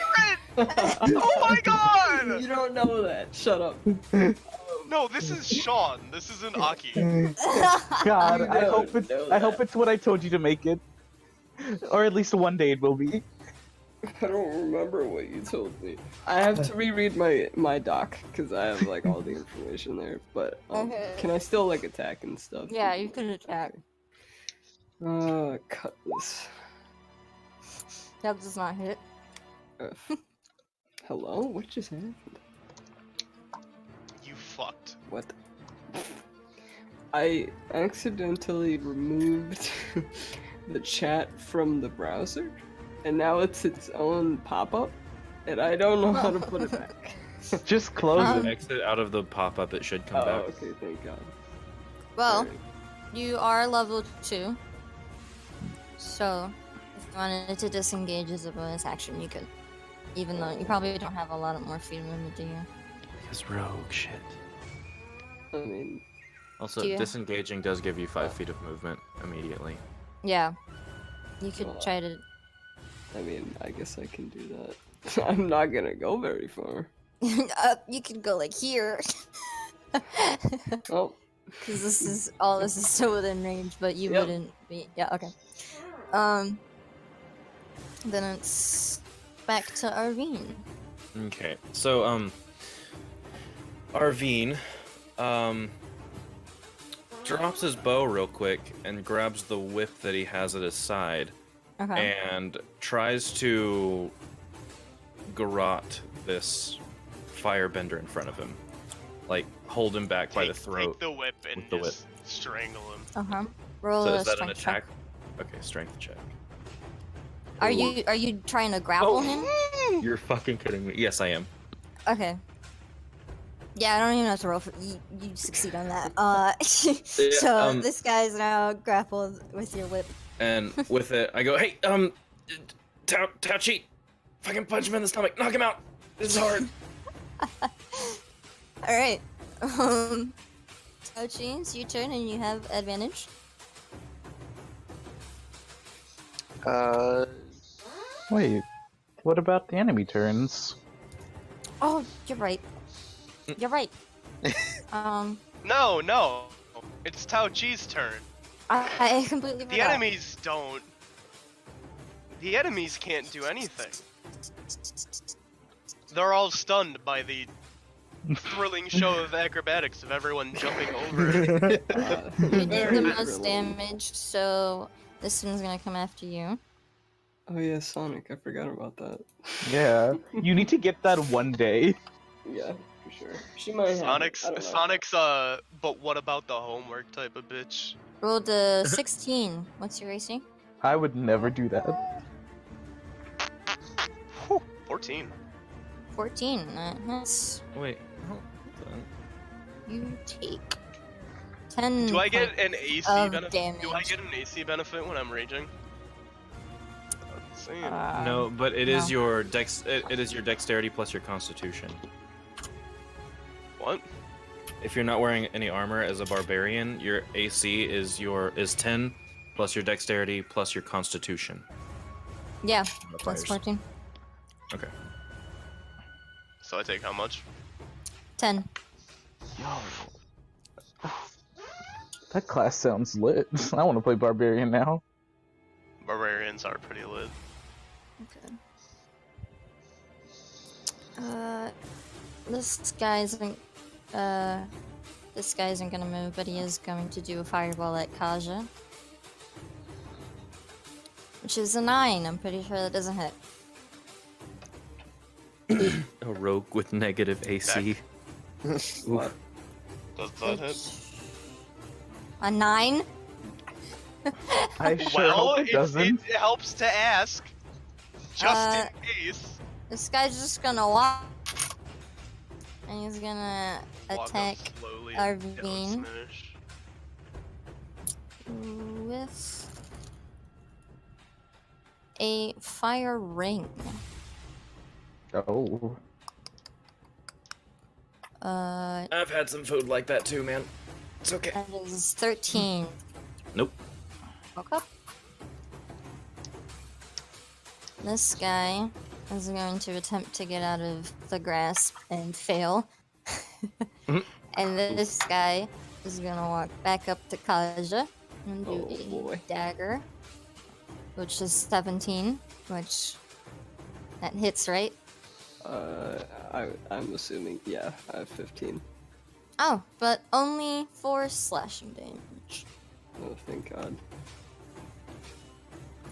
pirate! Oh my god! You don't know that. Shut up. No, this is Sean. This isn't Aki. God, You I don't hope it's know I hope that. it's what I told you to make it, or at least one day it will be. I don't remember what you told me. I have to reread my doc because I have like all the information there. But Okay. can I still like attack and stuff? Yeah, you can attack. Cut this. That does not hit. Hello? What just happened? You fucked. What? I accidentally removed the chat from the browser, and now it's its own pop-up, and I don't know how to put it back. Just close Um, it. Exit out of the pop-up, it should come Oh, back. okay, thank God. Well, Alright. you are level 2. So, if you wanted to disengage as a bonus action, you could. Even though you probably don't have a lot more freedom movement, do you? Because rogue shit. I mean, Also, Do you- disengaging does give you 5 feet of movement immediately. Yeah. You could Well, try to. I guess I can do that. I'm not gonna go very far. You could go like here. Oh, Because this is still within range, but you Yep. wouldn't be. Yeah, okay. Then it's back to Arvine. Okay, so, Arvine, drops his bow real quick and grabs the whip that he has at his side Okay. and tries to garrote this firebender in front of him. Like, hold him back by the throat. Take the whip and with the whip. just strangle him. Uh-huh. Roll So a is that an strength check. attack? Okay, strength check. Are you trying to grapple him? You're fucking kidding me. Yes, I am. Okay. Yeah, I don't even have to roll for you succeed on that. So um, this guy's now grappled with your whip. And with it, I go, hey, Táoqì, fucking punch him in the stomach, knock him out. This is hard. Alright. Táoqì, it's your turn and you have advantage. Wait, what about the enemy turns? Oh, you're right. You're right. No. It's Táoqi's turn. I completely forgot. The enemies don't. The enemies can't do anything. They're all stunned by the thrilling show of acrobatics of everyone jumping over it. You did very the most thrilling. damage, so this one's gonna come after you. Oh yeah, Sonic. I forgot about that. Yeah, you need to get that one day. Yeah, for sure. She might have. Sonic's I don't know. Sonic's but what about the homework type of bitch? Rolled a 16. What's your AC? I would never do that. Whew, 14. 14. That's Wait, hold on. you take 10. Do I get an AC of benefit? damage. Do I get an AC benefit when I'm raging? Let's see. No, but it is no. your dex. It is your dexterity plus your constitution. What? If you're not wearing any armor as a barbarian, your AC is 10 plus your dexterity plus your constitution. Yeah, Modifiers. that's 14. Okay. So I take how much? 10. Yo, that class sounds lit. I want to play barbarian now. Barbarians are pretty lit. Okay. This guy isn't gonna move, but he is going to do a fireball at Kaja. Which is a 9. I'm pretty sure that doesn't hit. A rogue with negative AC. What? Does that hit? A 9? I sure Well, hope it doesn't. it helps to ask. Just in Uh, case. This guy's just gonna walk. And he's gonna Walk up attack slowly our and yellow Veen smash. with a fire ring. Oh. I've had some food like that too, man. It's okay. That is 13. Nope. Okay. This guy is going to attempt to get out of the grasp and fail. And this guy is gonna walk back up to Kaja and do Oh, a boy. dagger, which is 17, which that hits, right? I'm assuming, yeah, I have 15. Oh, but only 4 slashing damage. Oh, thank God.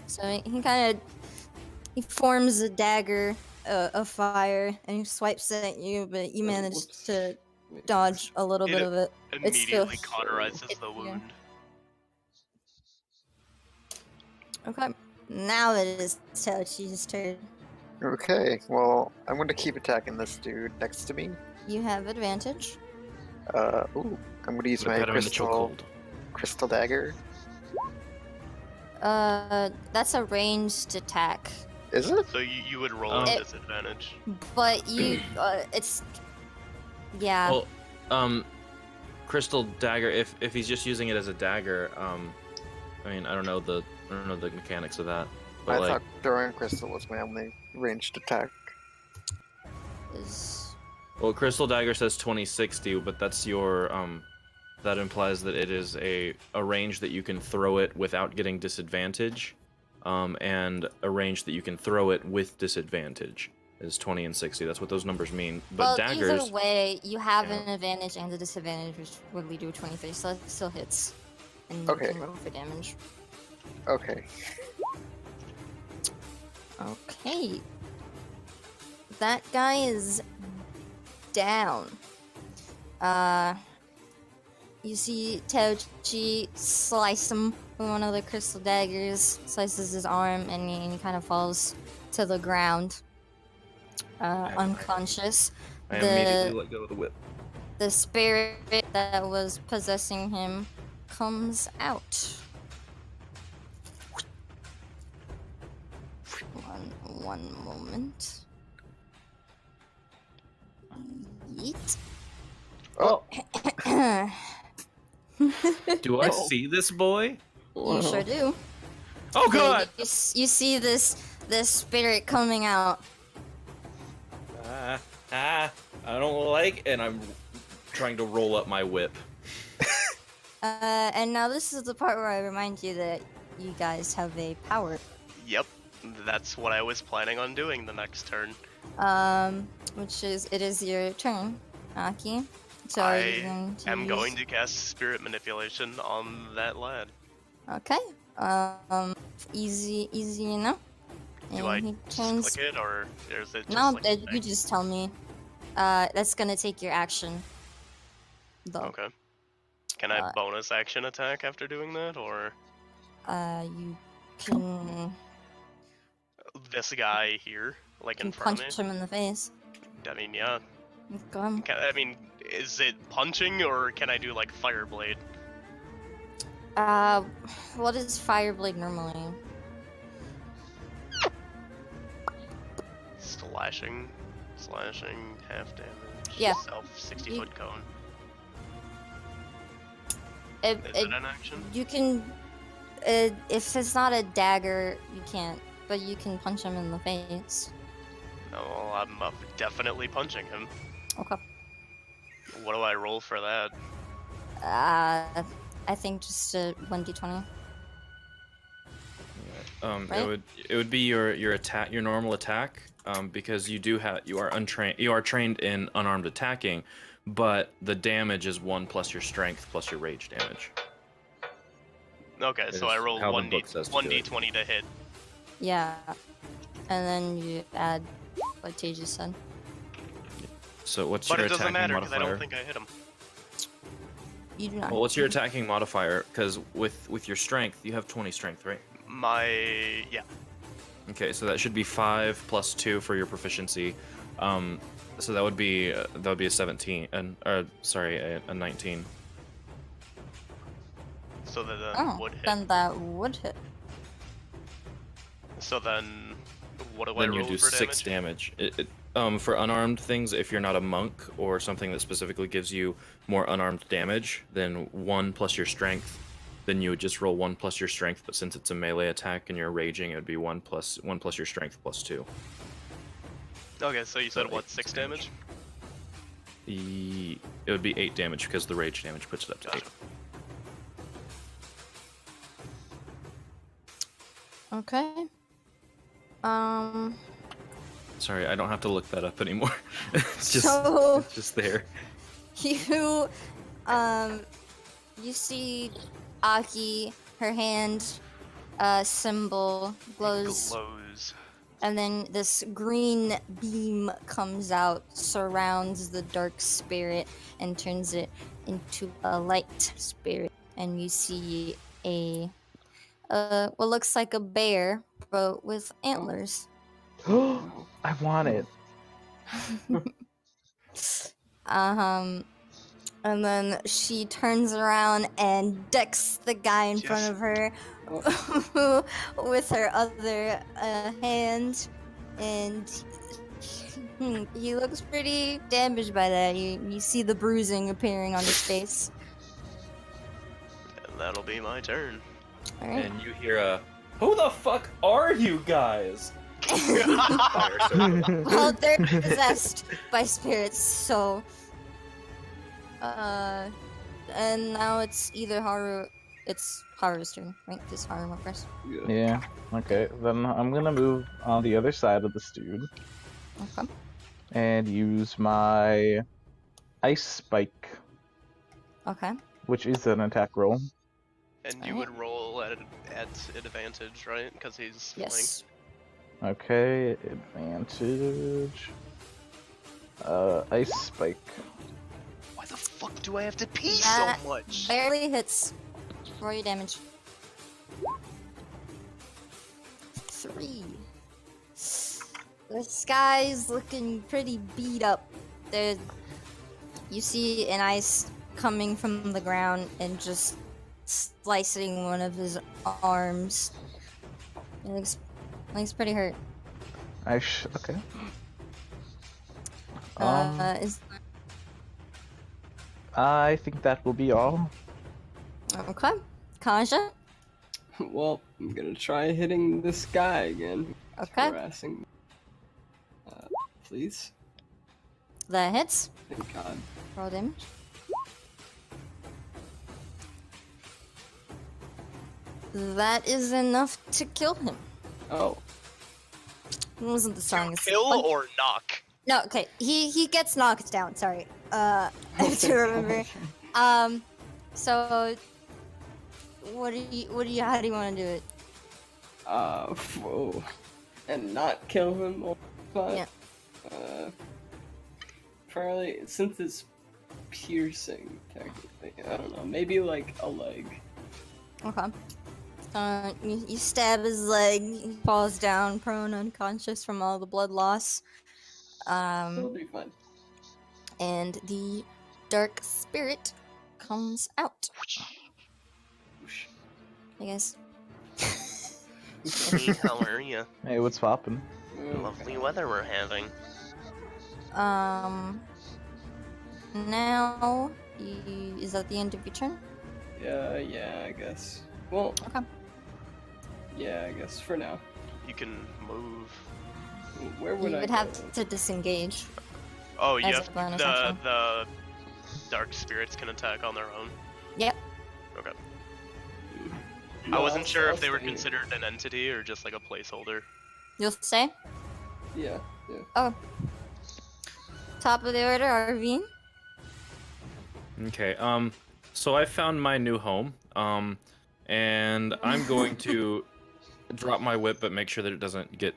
So he forms a dagger of fire and he swipes it at you, but you manage whoops. to dodge a little bit of it. It's still Immediately cauterizes hits the you. wound. Okay, now it is Táoqi's turn. Okay, well, I'm going to keep attacking this dude next to me. You have advantage. Ooh, I'm going to use Put my that in the chokehold. crystal dagger. That's a ranged attack, Is it? So you would roll Um, at disadvantage. but you, it's, yeah. Well, crystal dagger. If he's just using it as a dagger, I mean, I don't know the mechanics of that, but I like, thought throwing crystal was my only ranged attack. Is well, crystal dagger says 20-60, but that's your that implies that it is a range that you can throw it without getting disadvantage, and a range that you can throw it with disadvantage is 20 and 60. That's what those numbers mean. But well, daggers. either way, you have Yeah. an advantage and a disadvantage, which would lead to a 23, so it still hits. And Okay. you can roll for damage. Okay. Okay. That guy is down. You see Táoqì slice him with one of the crystal daggers, slices his arm, and he kind of falls to the ground, unconscious. I the- immediately let go of the whip. The spirit that was possessing him comes out. One moment. Yeet. Oh, Do I see this boy? You sure do. Oh God! You see this spirit coming out. I don't like, and I'm trying to roll up my whip. And now this is the part where I remind you that you guys have a power. Yep, that's what I was planning on doing the next turn. Which is it is your turn, Aki. So are you I'm use- going to cast Spirit Manipulation on that lad. Okay. Easy enough. Do And I he just turns. click it, or is it just No, like a you thing? just tell me. That's gonna take your action. Though. Okay. Can I bonus action attack after doing that, or You can. this guy here, like You in can front punch of me? him in the face. I mean, yeah. Go on. I mean, is it punching, or can I do like Fireblade? What is Fireblade normally? Slashing, half damage. Yeah. Self 60-foot cone. It, Is it an action? You can. If it's not a dagger, you can't. But you can punch him in the face. Oh, well, I'm definitely punching him. Okay. What do I roll for that? I think just a 1d20. Right? It would be your attack, your normal attack, because you are trained in unarmed attacking, but the damage is 1 plus your strength plus your rage damage. Okay, so I roll how the book says to do it. 1d20 to hit. Yeah. And then you add what Tej just said. So what's But your it doesn't attacking matter because I modifier? don't think I hit him. You do not. Well, what's your attacking modifier? Because with your strength, you have 20 strength, right? Yeah. Okay, so that should be 5 plus 2 for your proficiency. So that would be a 17, a 19. So that Oh, would hit. then that would hit. So then, what do I Then roll you do for 6 damage. For unarmed things, if you're not a monk or something that specifically gives you more unarmed damage, then 1 plus your strength, then you would just roll 1 plus your strength. But since it's a melee attack and you're raging, it would be 1 plus your strength plus 2. Okay, so you said So what, 8 6 damage? It would be 8 damage because the rage damage puts it up to 8. Gotcha. Okay. Sorry, I don't have to look that up anymore. It's just there. You, you see Aki, her hand, symbol glows, and then this green beam comes out, surrounds the dark spirit, and turns it into a light spirit. And you see what looks like a bear, but with antlers. I want it. And then she turns around and decks the guy in front of her with her other hand, and he looks pretty damaged by that. You see the bruising appearing on his face. And that'll be my turn. All right. And you hear a, "Who the fuck are you guys?" Well, they're possessed by spirits, so. And now it's either Haru. It's Haru's turn, right? Because Haru went first. Yeah. Okay. Then I'm gonna move on the other side of this dude Okay. and use my ice spike, Okay. which is an attack roll. And you would roll at advantage, right? Because he's Yes. Okay, advantage. Ice spike. Why the fuck do I have to pee That so much? barely hits. Roll your damage. 3. This guy's looking pretty beat up. You see an ice coming from the ground and just slicing one of his arms. It looks pretty hurt. Okay. I think that will be all. Okay. Kaja? Well, I'm gonna try hitting this guy again. Okay. Harassing me. Please. That hits. Thank God. Roll damage. That is enough to kill him. Oh. It wasn't the strongest. Kill or knock? No, okay. He gets knocked down. Sorry. I have to remember. So, how do you want to do it? Whoa. And not kill him all the time? Yeah. Probably, since it's piercing, technically. I don't know. Maybe like a leg. Okay. You stab his leg. He falls down, prone, unconscious from all the blood loss. It'll be fine. And the dark spirit comes out. Hey guys. Hey, how are you? Hey, what's poppin'? Lovely weather we're having. Now, is that the end of your turn? Yeah, I guess. Well, Okay. yeah, I guess for now. You can move. Where would You I would go? have to disengage. Oh, you As have a bonus the action. the dark spirits can attack on their own. Yep. Okay. No, I wasn't sure I'll if they were stay here. considered an entity or just like a placeholder. You'll stay? Yeah. Oh. Top of the order, Arvine. Okay. So I found my new home. And I'm going to drop my whip, but make sure that it doesn't get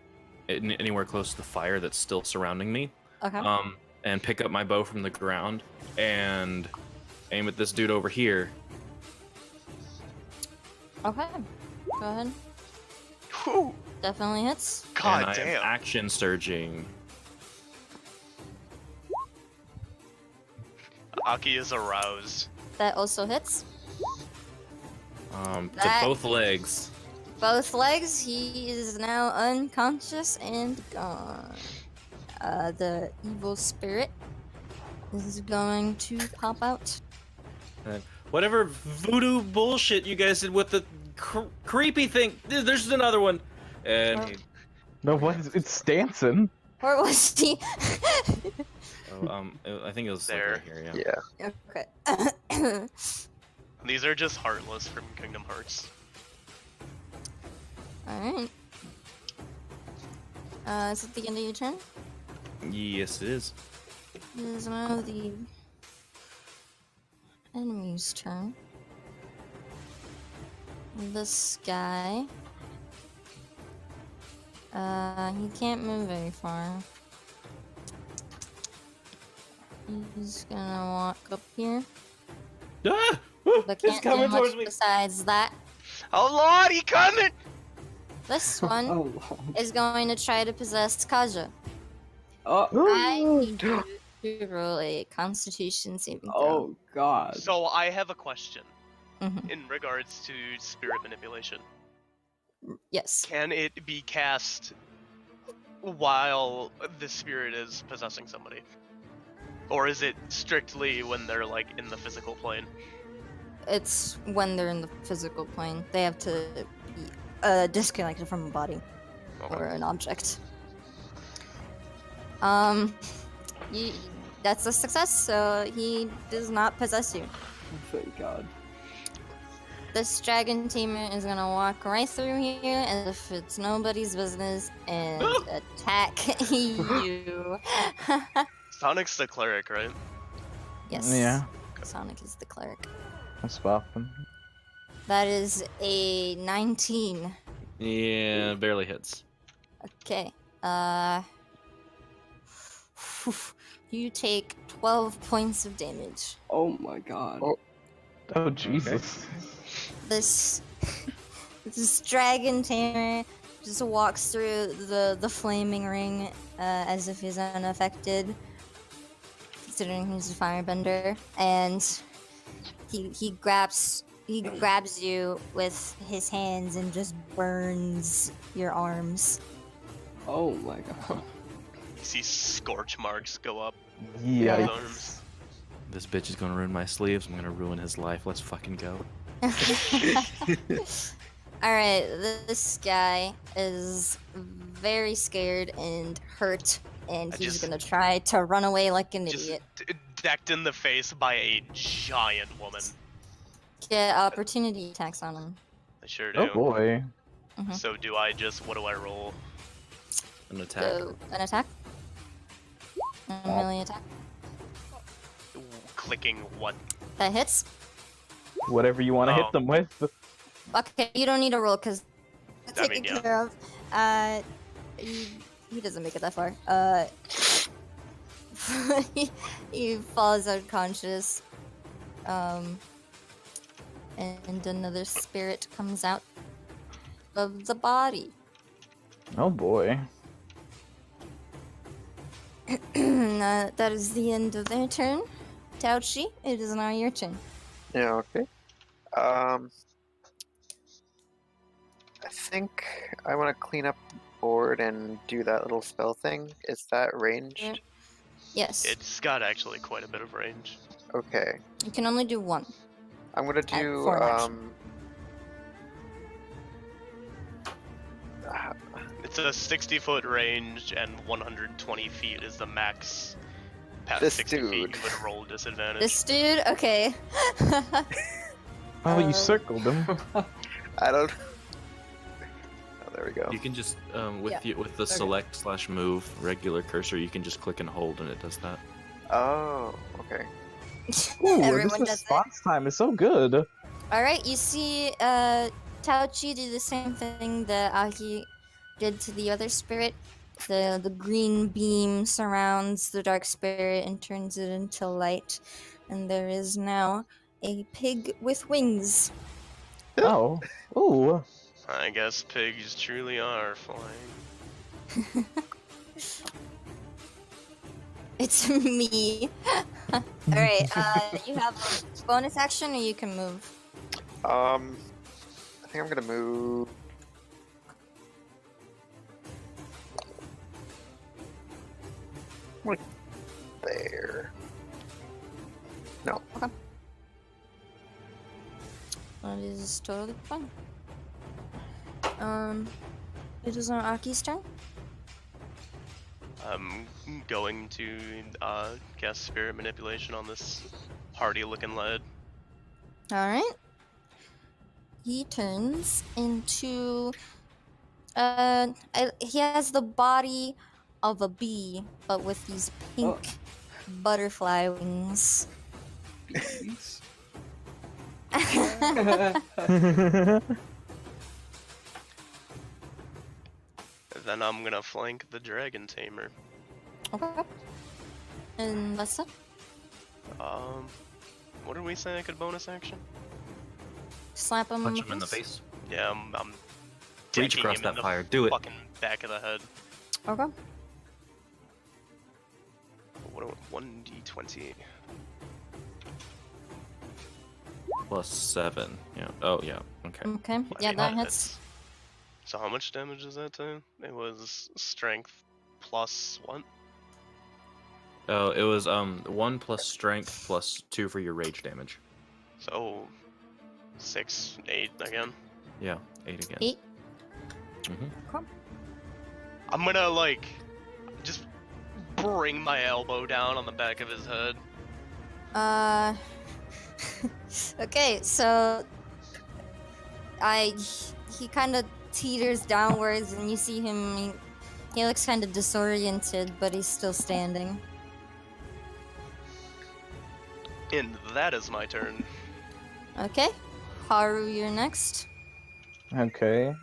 anywhere close to the fire that's still surrounding me. Okay. And pick up my bow from the ground and aim at this dude over here. Okay. Go ahead. Whew. Definitely hits. God and I am damn. action surging. Aki is aroused. That also hits. To That- both legs. Both legs. He is now unconscious and gone. The evil spirit is going to pop out. Whatever voodoo bullshit you guys did with the creepy thing. There's another one. And he, No, what? It's dancing. Where was he? I think it was like, There. right here. Yeah. Okay. These are just Heartless from Kingdom Hearts. Alright. Is it the end of your turn? Yes, it is. It is now the enemy's turn. This guy. He can't move very far. He's gonna walk up here. Ah! But It's can't do coming much towards me. besides that. Oh lord, he coming! This one Oh, is going to try to possess Kaja. oh, I need you to roll a Constitution saving throw. oh God. So I have a question Mhm. in regards to spirit manipulation. Yes. Can it be cast while the spirit is possessing somebody? Or is it strictly when they're like in the physical plane? It's when they're in the physical plane. They have to be disconnected from a body Okay. or an object. That's a success, so he does not possess you. Thank God. This dragon tamer is gonna walk right through here as if it's nobody's business and attack you. Sonic's the cleric, right? Yes. Yeah, Sonic is the cleric. what's poppin'? That is a 19. Yeah, barely hits. Okay. You take 12 points of damage. Oh my God. Oh. Oh Jesus! This dragon tamer just walks through the flaming ring as if he's unaffected, considering he's a firebender, and he grabs you with his hands and just burns your arms. Oh my God. You see scorch marks go up Yeah. his arms. This bitch is gonna ruin my sleeves. I'm gonna ruin his life. Let's fucking go. Alright, this guy is very scared and hurt, and I he's just- gonna try to run away like an Just idiot. decked in the face by a giant woman. Get opportunity attacks on him. I sure do. Oh boy. So do I just, what do I roll? An attack. So, an attack? A melee attack? Clicking what? That hits? Whatever you want to Oh. hit them with. Okay, you don't need a roll because it's I taken mean, yeah. care of. He doesn't make it that far. he falls unconscious. And another spirit comes out of the body. Oh boy. That is the end of their turn. Táoqì, it is now your turn. Yeah, okay. I think I want to clean up the board and do that little spell thing. Is that ranged? Yes. It's got actually quite a bit of range. Okay. You can only do one. I'm gonna do for an action. It's a 60-foot range, and 120 feet is the max. Past This 60 feet, dude. you would roll disadvantage. This dude? Okay. Oh, you Um, circled him. I don't. Oh, there we go. You can just Yeah. with the select/move regular cursor, you can just click and hold, and it does that. Oh, okay. Ooh, Everyone this does it. response time is so good. Alright, you see Táoqì do the same thing that Ahi did to the other spirit. The green beam surrounds the dark spirit and turns it into light. And there is now a pig with wings. Oh. Ooh. I guess pigs truly are flying. It's me. Alright, you have a bonus action or you can move. I think I'm gonna move. Like there. No. That is totally fine. It is now Aki's turn. I'm going to cast Spirit Manipulation on this hardy-looking lad. Alright. He turns into he has the body of a bee, but with these pink butterfly wings. Bees. Then I'm gonna flank the Dragon Tamer. Okay. And Lessa? What did we say I could bonus action? Slap him Punch him in the face. Yeah, I'm Reach decking across him that in the fire. Do it. fucking back of the head. Okay. What? 1d20. +7. Yeah. Oh yeah. Okay. Okay. I Yeah, mean, that hits. that's- So how much damage is that to? It was strength plus what? Oh, it was 1 plus strength plus 2 for your rage damage. So 6, 8 again. Yeah, 8 again. 8. Mhm. I'm gonna like just bring my elbow down on the back of his head. Okay, so he kind of teeters downwards, and you see him. He looks kind of disoriented, but he's still standing. And that is my turn. Okay, Haru, you're next. Okay.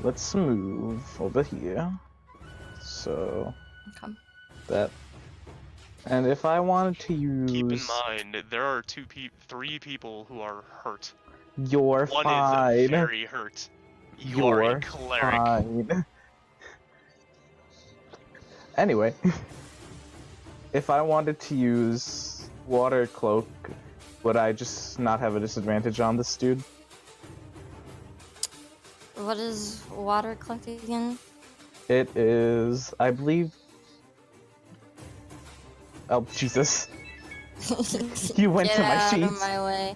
Let's move over here. So Okay. that. And if I wanted to use, Keep in mind, there are 3 people who are hurt. you're One fine. is very hurt. You are a You're cleric. fine. Anyway, if I wanted to use water cloak, would I just not have a disadvantage on this dude? What is water cloak again? It is, I believe. Oh Jesus! You went Get to my out of sheets. my way.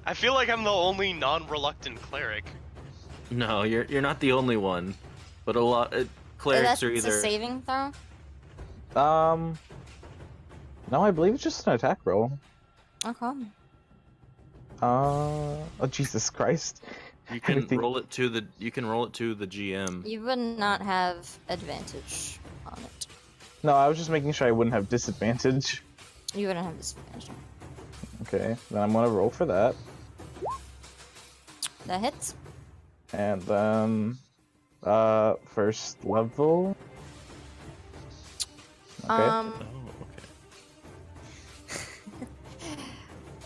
I feel like I'm the only non-reluctant cleric. No, you're not the only one, but a lot clerics That's are a either. saving throw. No, I believe it's just an attack roll. Okay. Oh Jesus Christ! You can Everything- roll it to the. You can roll it to the GM. You would not have advantage on it. No, I was just making sure I wouldn't have disadvantage. You wouldn't have disadvantage. Okay, then I'm gonna roll for that. That hits. And then, first level. Okay. Oh, okay.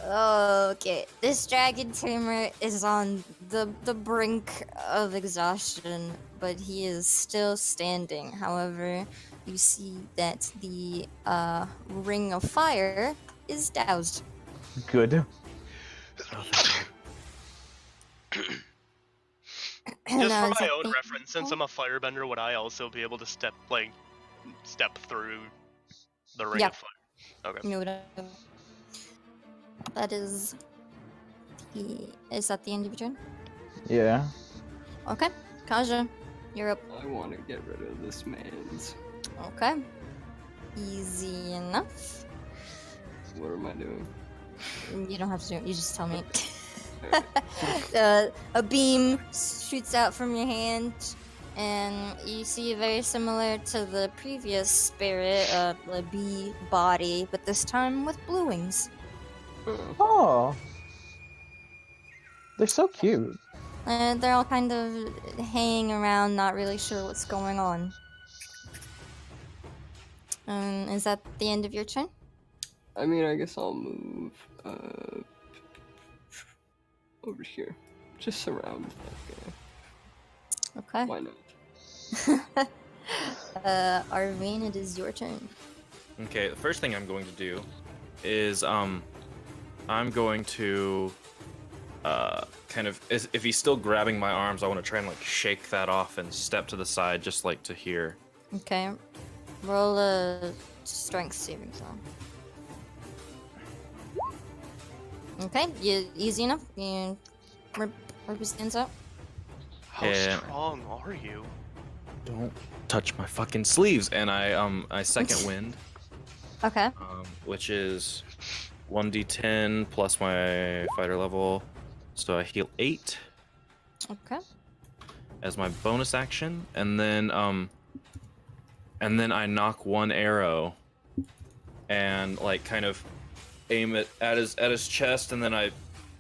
Okay, this dragon tamer is on the brink of exhaustion, but he is still standing. However, you see that the ring of fire is doused. Good. Oh, thank God. Just Now, for is my that own the- reference, since I'm a firebender, would I also be able to step through the ring Yeah. of fire? Okay. No, that is is that the end of your turn? Yeah. Okay, Kaja, you're up. I want to get rid of this man's. Okay, easy enough. What am I doing? You don't have to do it. You just tell me. Alright. A beam shoots out from your hand, and you see very similar to the previous spirit, a bee body, but this time with blue wings. Oh, Oh. They're so cute. They're all kind of hanging around, not really sure what's going on. Is that the end of your turn? I mean, I guess I'll move over here. Just surround that Okay. guy. Why not? Arvine, it is your turn. Okay, the first thing I'm going to do is I'm going to kind of if he's still grabbing my arms, I want to try and like shake that off and step to the side just like to hear. Okay. Roll a strength saving throw. Okay, easy enough. You rip his stands out. How Yeah. strong are you? Don't touch my fucking sleeves, and I second wind, Okay. which is 1d10 plus my fighter level, so I heal 8 Okay. as my bonus action, and then I knock one arrow and like kind of aim it at his chest, and then I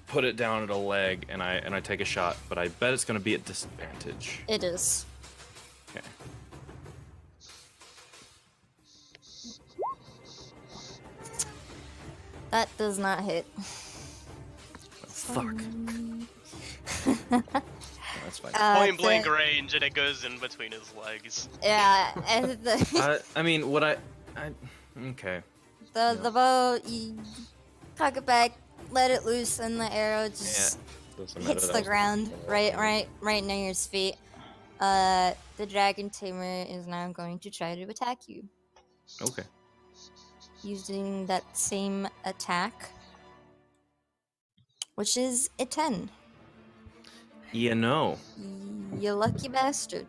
put it down at a leg, and I take a shot, but I bet it's gonna be at disadvantage. It is. Okay. That does not hit. Fuck. That's fine. Point blank the- range, and it goes in between his legs. Yeah, and the I mean, what I okay. the bow, you cock it back, let it loose, and the arrow just Doesn't matter hits that the was- ground right near his feet. The dragon tamer is now going to try to attack you Okay. using that same attack, which is a 10. Yeah, no. You lucky bastard.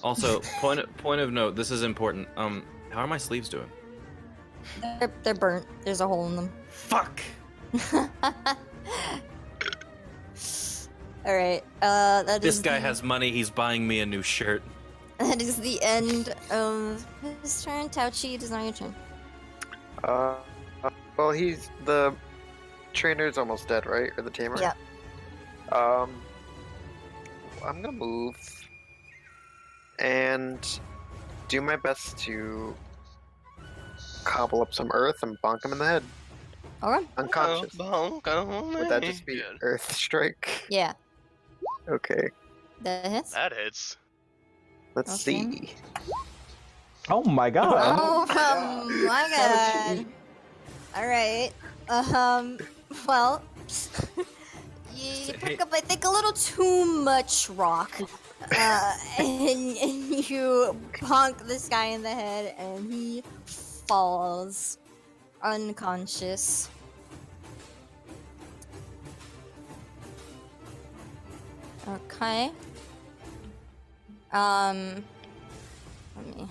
Also, point of note, this is important. How are my sleeves doing? They're burnt. There's a hole in them. Fuck. All right. That This is guy the- has money. He's buying me a new shirt. That is the end of his turn. Táoqì, it is now your turn. Well, the trainer's almost dead, right? Or the tamer? Yeah. I'm gonna move and do my best to cobble up some earth and bonk him in the head. Alright. Unconscious. Would that just be Good. earth strike? Yeah, Okay. that hits. That hits. Let's Okay. see. Oh my god. Oh my god. Alright. Well, you pick up, I think, a little too much rock. And you bonk this guy in the head, and he falls unconscious. Okay. Let me.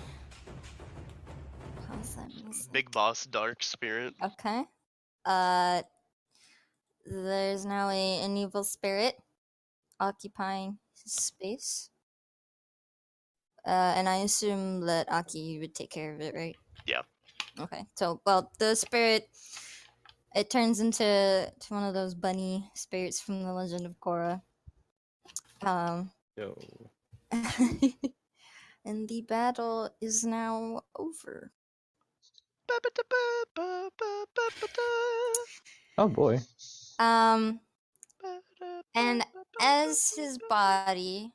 How's that music? Big boss, dark spirit. Okay. There's now an evil spirit occupying his space. And I assume that Aki would take care of it, right? Yeah. Okay. So, well, the spirit, it turns into one of those bunny spirits from the Legend of Korra. Yo. And the battle is now over. Oh boy. And as his body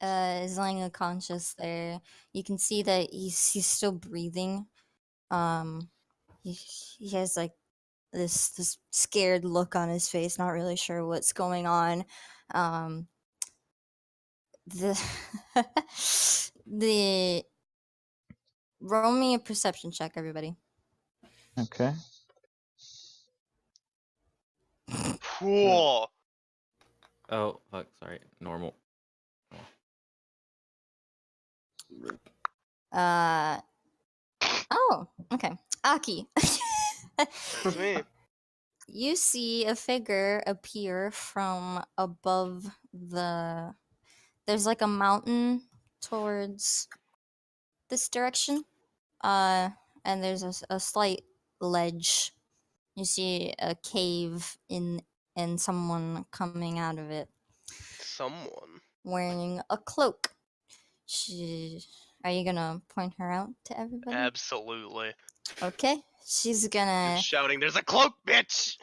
is lying unconscious there, you can see that he's still breathing. He has like this scared look on his face, not really sure what's going on. The the roll me a perception check, everybody. Okay. Cool. Oh, fuck, sorry. Normal. Oh, okay. Aki. It's me. You see a figure appear from above there's like a mountain towards this direction. And there's a slight ledge. You see a cave and someone coming out of it Someone. wearing a cloak. Are you gonna point her out to everybody? Absolutely. Okay. She's gonna Just shouting, "There's a cloak, bitch!"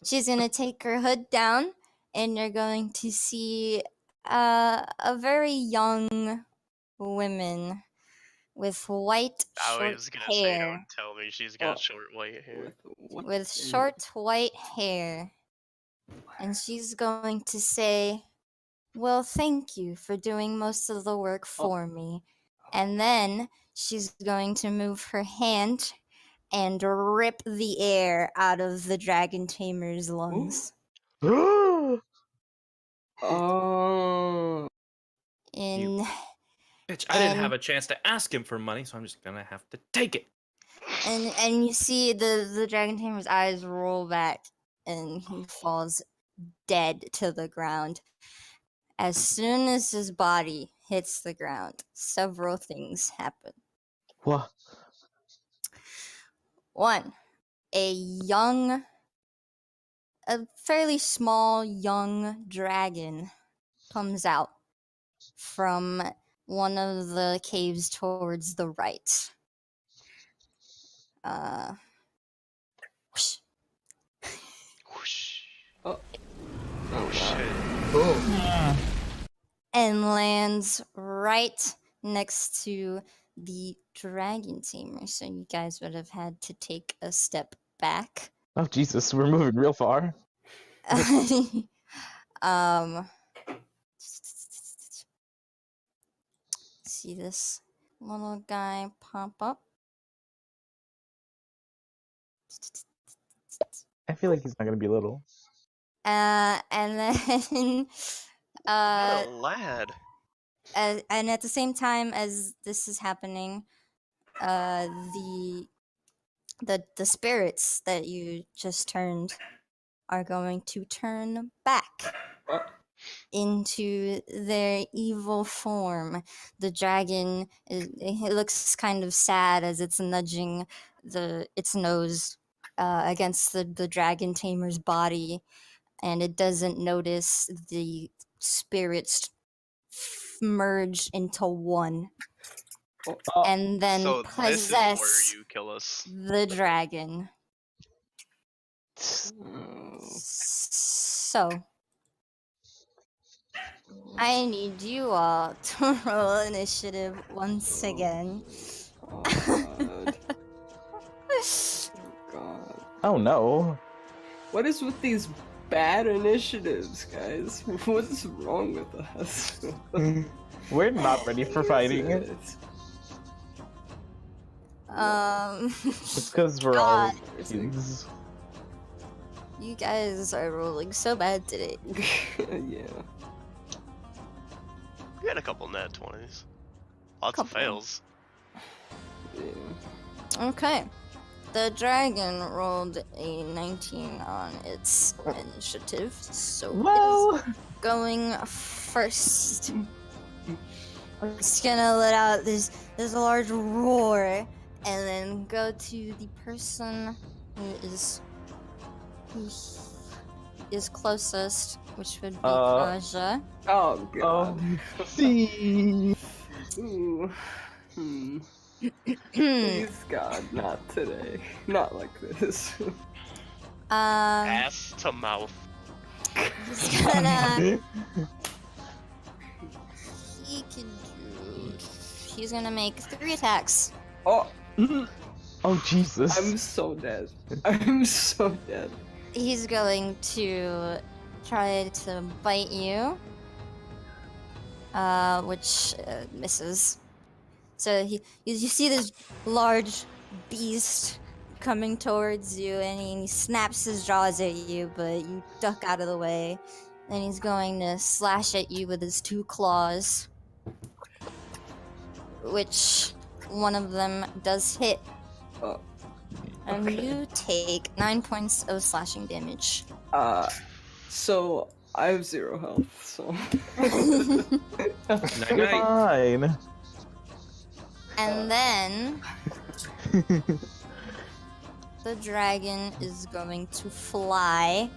she's gonna take her hood down, and you're going to see a very young woman with white I short was gonna say, hair. don't tell me she's got short white hair. With short white hair. And she's going to say, "Well, thank you for doing most of the work for me." And then she's going to move her hand and rip the air out of the dragon tamer's lungs. Oh. In Bitch, I didn't have a chance to ask him for money, so I'm just gonna have to take it. and you see the dragon tamer's eyes roll back, and he falls dead to the ground. As soon as his body hits the ground, several things happen. What? One, a fairly small young dragon comes out from one of the caves towards the right. Whoosh. Whoosh. Oh. Oh shit. Oh. And lands right next to the dragon tamer. So you guys would have had to take a step back. Oh Jesus, we're moving real far. See this little guy pop up. I feel like he's not gonna be little. And then What a lad. and at the same time as this is happening, the spirits that you just turned are going to turn back into their evil form. The dragon, it looks kind of sad as it's nudging its nose against the dragon tamer's body, and it doesn't notice the spirits merge into one. And then So this is where possess you kill us. the dragon. So, I need you all to roll initiative once again. Oh god. God. Oh no. What is with these bad initiatives, guys? What's wrong with us? We're not ready for fighting. It's because we're all kids. You guys are rolling so bad today. Yeah. We had a couple net 20s. Lots of fails. Yeah. Okay. The dragon rolled a 19 on its initiative, so it's going first. It's gonna let out this large roar, and then go to the person who is is closest, which would be Uh, Kaja. Oh god. See. Ooh. Please God, not today. Not like this. Ass to mouth. He's gonna. He's gonna make 3 attacks. Oh, Oh Jesus. I'm so dead. I'm so dead. He's going to try to bite you, which misses. So you see this large beast coming towards you, and he snaps his jaws at you, but you duck out of the way. And he's going to slash at you with his 2 claws, which one of them does hit. Oh, And okay. you take 9 points of slashing damage. So I have 0 health, so. You're fine. And then the dragon is going to fly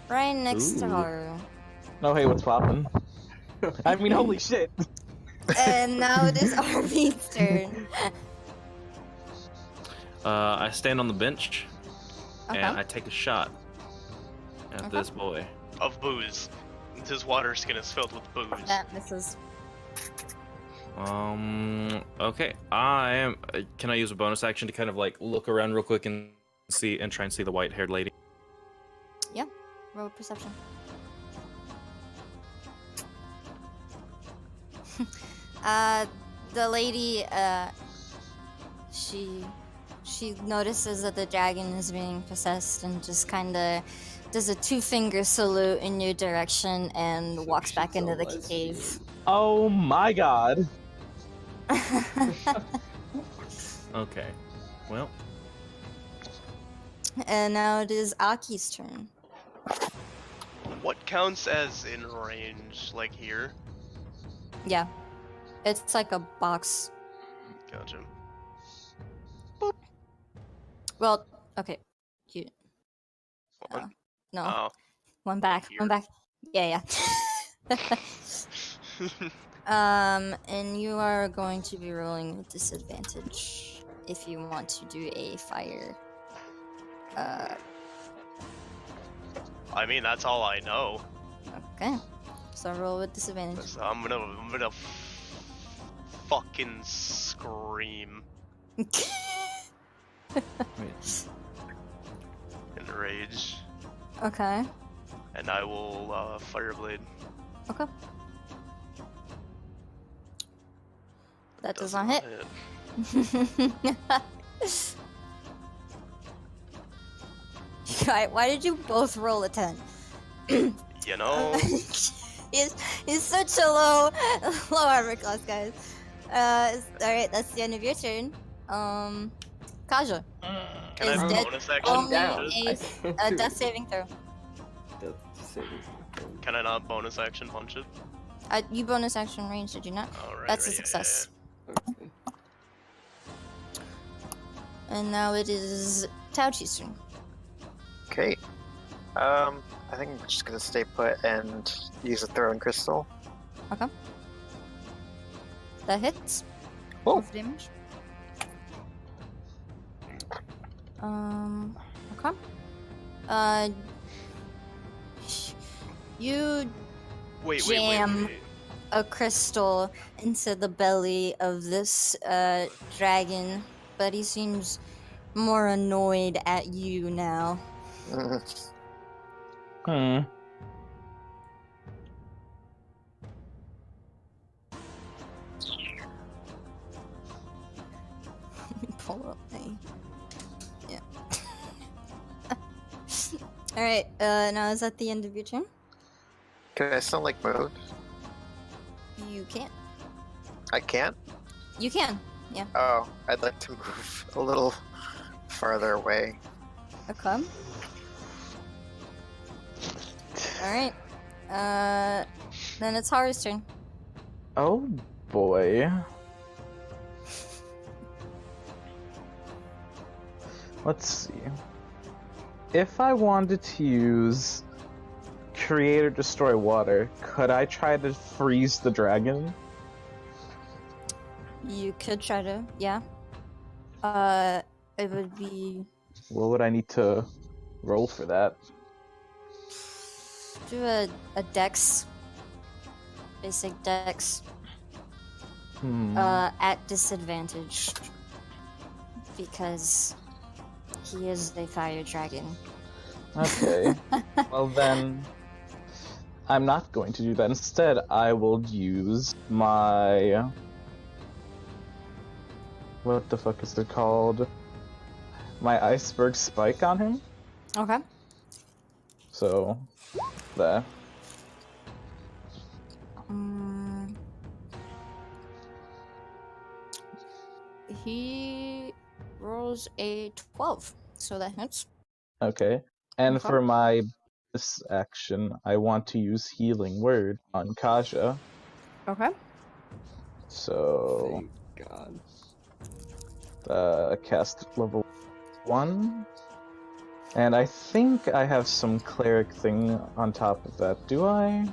right next to Ooh. Haru. Oh hey, what's poppin'? I mean, holy shit. And now it is Arby's turn. I stand on the bench Okay. and I take a shot at Okay. this boy. Of booze. His water skin is filled with booze. That misses. Okay. I am. Can I use a bonus action to kind of like look around real quick and see and try and see the white-haired lady? Yeah. Roll perception. The lady, she notices that the dragon is being possessed and just kind of does a 2-finger salute in your direction and walks back into the cave. Oh my god. Okay. Well, And now it is Aki's turn. What counts as in range, like here? Yeah. It's like a box. Gotcha. Well, okay. You. One. No. Oh. One back. Here. One back. Yeah, yeah. And you are going to be rolling with disadvantage if you want to do a fire. I mean, that's all I know. Okay. So roll with disadvantage. So I'm gonna fucking scream in rage, Okay. and I will fireblade. Okay. That does not hit. Why did you both roll a 10? You know, he's such a low armor class, guys. Alright, that's the end of your turn. Kaja. can I Is have dead. a bonus action? Only down. punch it? a death saving throw. Death saving throw. Can I not bonus action punch it? You bonus action range, did you not? Oh, right, That's a right, yeah, success. Okay. And now it is Táoqi's turn. Okay. I think I'm just gonna stay put and use a throwing crystal. Okay. That hits. Oh. With damage. Okay. You Wait, Jam. a crystal into the belly of this dragon, but he seems more annoyed at you now. Hmm. Let me pull up my... Yeah. Alright, now is that the end of your turn? Can I still like move? You can't. I can't? You can, yeah. Oh, I'd like to move a little farther away. Okay. Alright. Then it's Haru's turn. Oh boy. Let's see. if I wanted to use create or destroy water, could I try to freeze the dragon? You could try to, yeah. It would be What would I need to roll for that? do a dex, basic dex, at disadvantage because he is a fire dragon. Okay. Well then, I'm not going to do that. Instead, I will use my... What the fuck is it called? My iceberg spike on him. Okay. So, there. He rolls a 12, so that hits. Okay. And Okay. for my this action, I want to use healing word on Kaja. Okay. So, Thank God. cast level 1. And I think I have some cleric thing on top of that. Do I?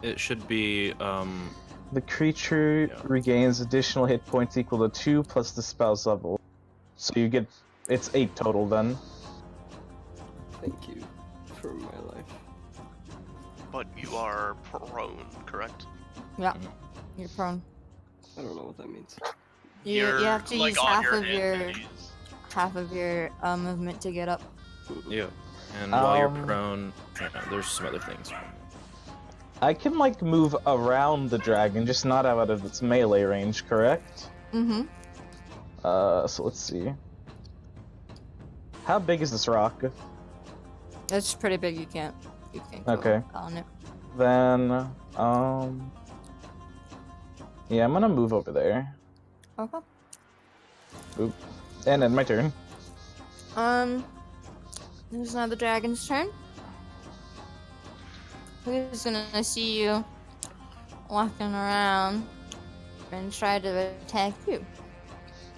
It should be The creature regains additional hit points equal to 2 plus the spell's level. So you get... It's 8 total then. Thank you for my life. But you are prone, correct? Yeah. You're prone. I don't know what that means. You have to like, use on half your of your hands. movement to get up. yeah. And while you're Um, prone, there's some other things. I can, like, move around the dragon, just not out of its melee range, correct? Mm-hmm. So let's see. How big is this rock? It's pretty big. You can't go Okay. on it. Then, yeah, I'm gonna move over there. Okay. Oop. And then my turn. This is now the dragon's turn. He's gonna see you walking around and try to attack you.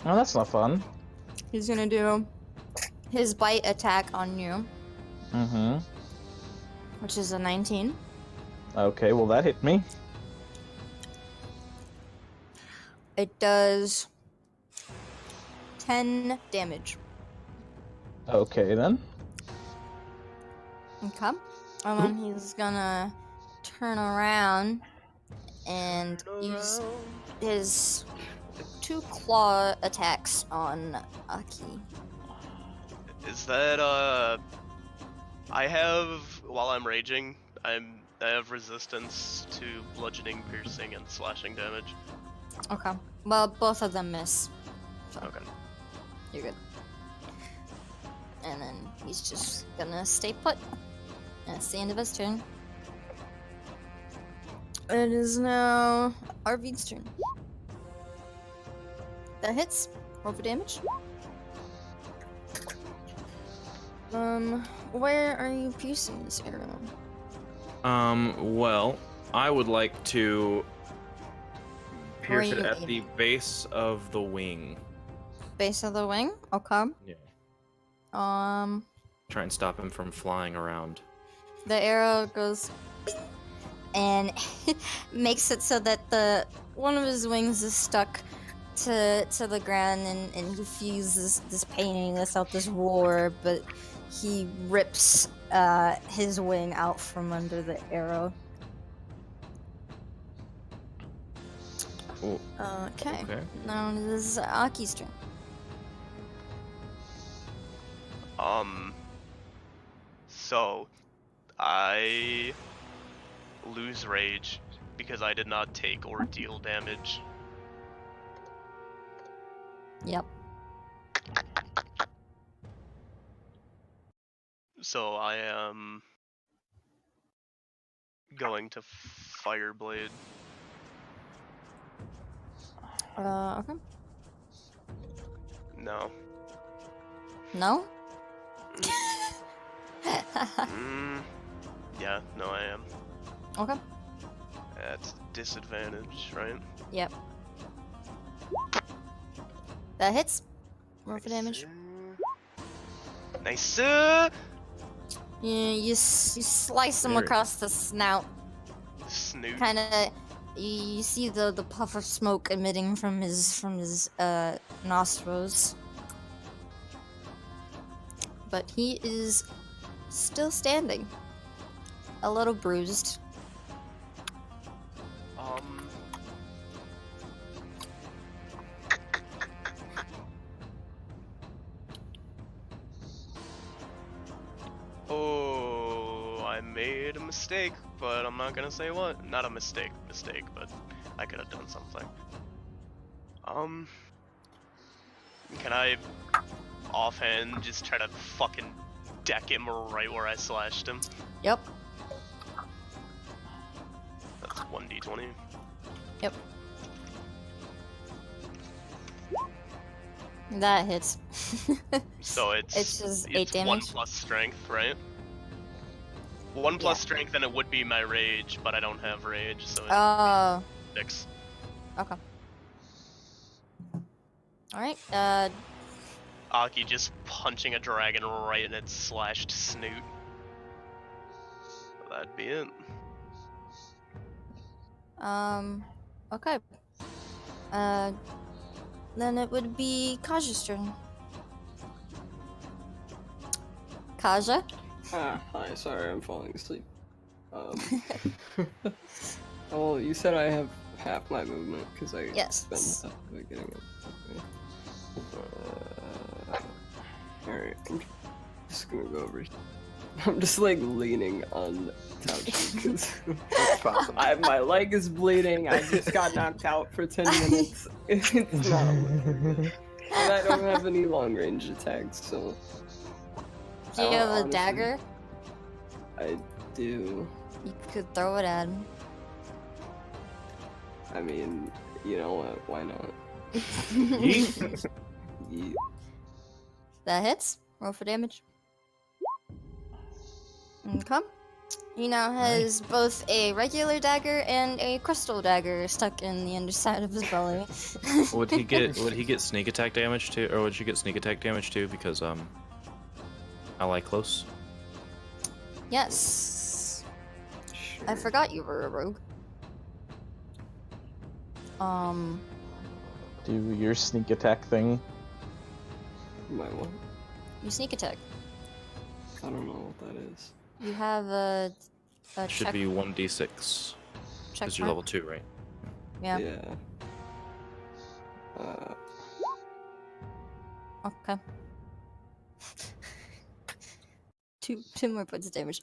Oh, that's not fun. He's gonna do his bite attack on you, Mm-hmm. which is a 19. Okay, well that hit me. It does 10 damage. Okay then. Okay. And then he's gonna turn around and use his 2 claw attacks on Aki. Is that I have, while I'm raging, I have resistance to bludgeoning, piercing, and slashing damage. Okay. Well, both of them miss. So Okay. you're good. And then he's just gonna stay put. And it's the end of his turn. It is now Arvid's turn. That hits. Roll for damage. Where are you piercing this arrow? Well, I would like to pierce Where it are you at the aiming? base of the wing. Base of the wing? Okay. Yeah. Try and stop him from flying around. The arrow goes and makes it so that one of his wings is stuck to the ground, and he feels this pain, this out, this roar, but he rips his wing out from under the arrow. Oh, Okay. okay. Now this is Aki's turn. So I lose rage because I did not take or deal damage. Yep. So I am going to Fireblade. Okay. No. No? Yeah, no I am. Okay. At disadvantage, right? Yep. That hits. Roll for damage. Nice. You slice him Very- across the snout. Snoot. Kind of, you see the puff of smoke emitting from his nostrils. But he is still standing, a little bruised. Oh, I made a mistake, but I'm not gonna say what. Not a mistake, but I could have done something. Can I offhand just try to fucking deck him right where I slashed him? Yep. That's 1d20. Yep. That hits. So It's just 8 1 damage. plus strength, right? 1 plus strength, and it would be my rage, but I don't have rage, so it's Oh. 6. Okay. Alright, Aki just punching a dragon right in its slashed snoot. That'd be it. okay. Then it would be Kaja's turn. Kaja? Hi, sorry, I'm falling asleep. Oh, you said I have half my movement, because I Yes. spent half of it getting it. Okay. Alright, I'm just gonna go over. I'm just like leaning on Táoqì because That's fine. my leg is bleeding. I just got knocked out for 10 minutes. It's not looking good. And I don't have any long range attacks, so Do you have a honestly, dagger? I do. You could throw it at him. I mean, you know what? Why not? Yeah. That hits. Roll for damage. Okay. He now has both a regular dagger and a crystal dagger stuck in the underside of his belly. Would he get sneak attack damage too, or would you get sneak attack damage too? Because I like close. Yes. Sure. I forgot you were a rogue. Do your sneak attack thing. My what? You sneak attack. I don't know what that is. You have a Should check. be 1d6 check because you're mark. level 2, right? Yeah. Okay. Two more points of damage.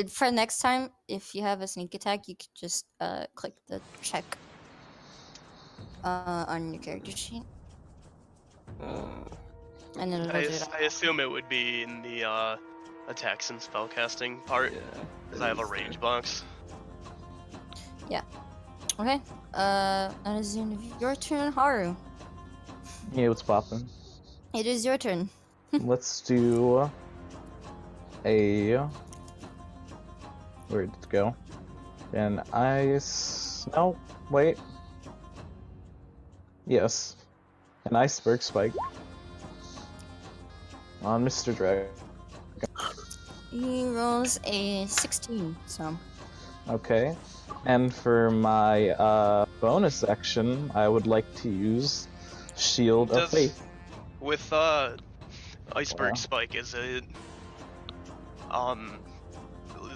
For next time, if you have a sneak attack, you could just click the check on your character sheet, and then it'll do it. I assume it would be in the attacks and spellcasting part, Yeah. because I have a rage box. Okay. That is the end of your turn, Haru. Yeah, what's poppin'? It is your turn. Let's do a. Where did it go? An ice. No, wait. Yes. An iceberg spike on Mr. Dragon. He rolls a 16, so. Okay. And for my bonus action, I would like to use Shield of Does- Faith. With iceberg Yeah. spike, is it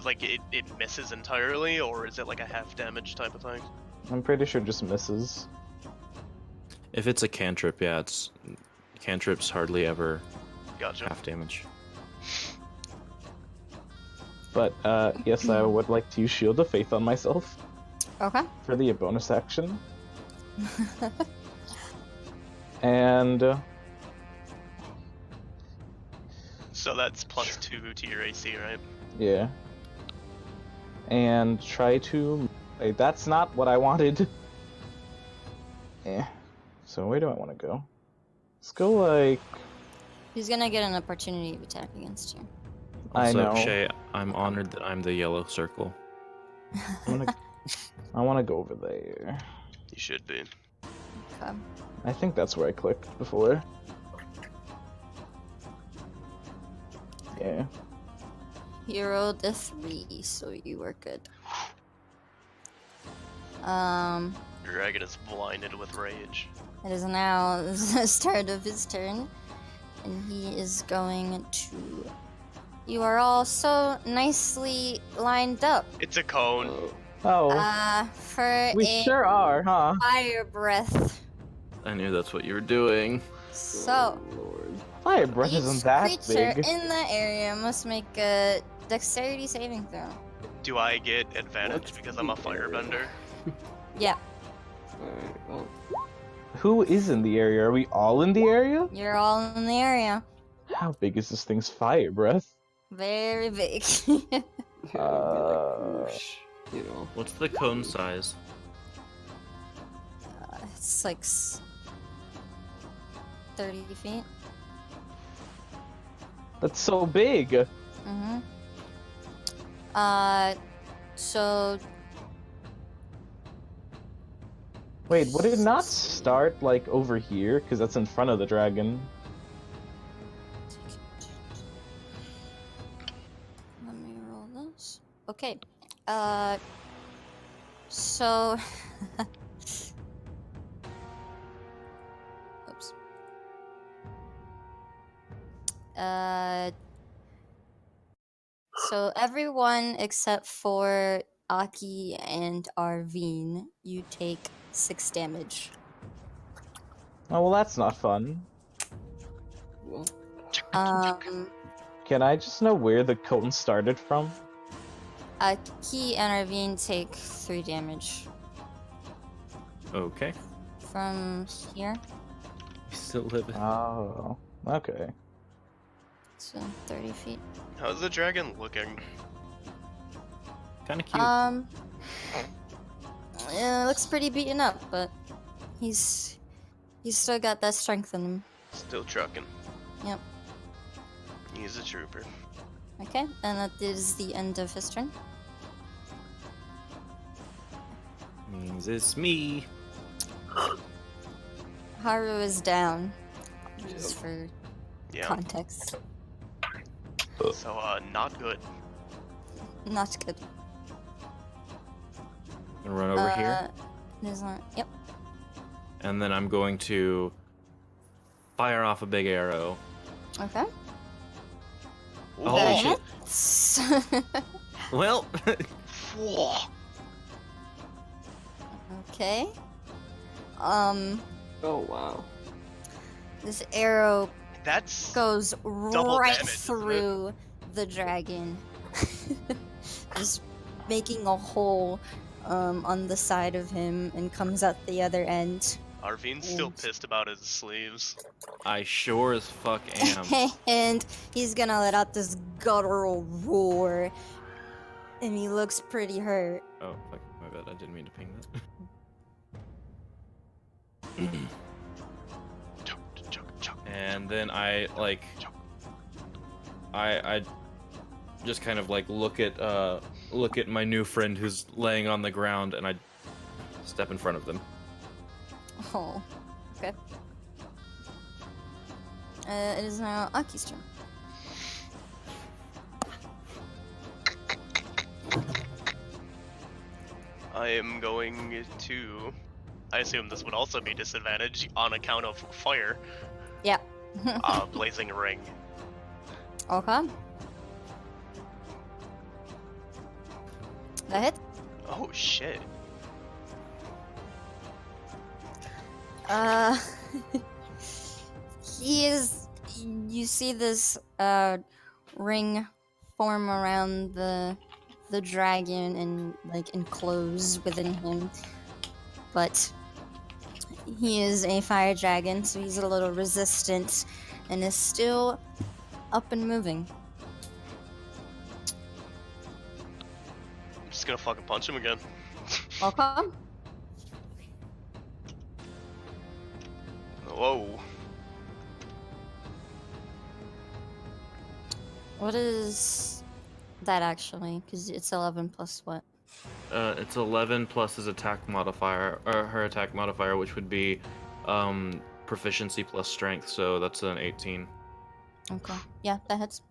like it misses entirely, or is it like a half damage type of thing? I'm pretty sure it just misses. If it's a cantrip, yeah, it's cantrips hardly ever Gotcha. half damage. But yes, I would like to use Shield of Faith on myself Okay. for the bonus action. And So that's plus 2 to your AC, right? yeah. And try to. Wait, that's not what I wanted. So where do I want to go? Let's go like. He's gonna get an opportunity of attack against you. I Also, know. Shay, I'm honored that I'm the yellow circle. I want to go over there. You should be. Okay. I think that's where I clicked before. Yeah. You rolled a 3, so you were good. Dragon is blinded with rage. It is now the start of his turn, and he is going to. You are all so nicely lined up. It's a cone. Oh, For we a sure are, huh? fire breath. I knew that's what you were doing. So, Lord. Fire breath each isn't that creature big. in the area must make a dexterity saving throw. Do I get advantage What's because I'm a the area? firebender? Yeah, Alright, well. Who is in the area? Are we all in the area? you're all in the area. How big is this thing's fire breath? Very big. Yeah, it'd be like, whoosh, you know. What's the cone size? It's like 30 feet. That's so big. Mm-hmm. So Wait, would it not start like over here? Because that's in front of the dragon. let me roll this. Okay. So oops. So everyone except for Aki and Arvine, you take 6 damage. Oh, well, that's not fun. Well, Can I just know where the cone started from? Aki and Arvine take 3 damage Okay. from here. You still living. Oh, okay. So 30 feet. How's the dragon looking? Kind of cute. Yeah, looks pretty beaten up, but he's still got that strength in him. Still trucking. Yep. He's a trooper. Okay, and that is the end of his turn. Means it's me. Haru is down, just for Yeah. context. So, not good. Not good. Gonna run over here, There's not. Yep. and then I'm going to fire off a big arrow. Okay. Oh, That shit. hits. Well, Whoa. Okay. oh wow. This arrow That's goes Double right damage, isn't it? through the dragon, just making a hole on the side of him, and comes out the other end. Arvine's still And- pissed about his sleeves. I sure as fuck am. And he's gonna let out this guttural roar, and he looks pretty hurt. Oh, fuck, my bad. I didn't mean to ping that. Chuck, chuck, chuck, And then I chuck. I just kind of like look at my new friend who's laying on the ground, and I step in front of them. Oh, okay. It is now Aki's turn. I am going to. I assume this would also be disadvantage on account of fire. Yeah. Blazing ring. Okay. That hit. Oh shit. He is. You see this ring form around the dragon and like enclose within him, but he is a fire dragon, so he's a little resistant and is still up and moving. I'm just gonna fucking punch him again. Welcome. Whoa. What is that actually? Because it's 11 plus what? It's 11 plus his attack modifier, or her attack modifier, which would be proficiency plus strength, so that's an 18. Okay. Yeah, that hits.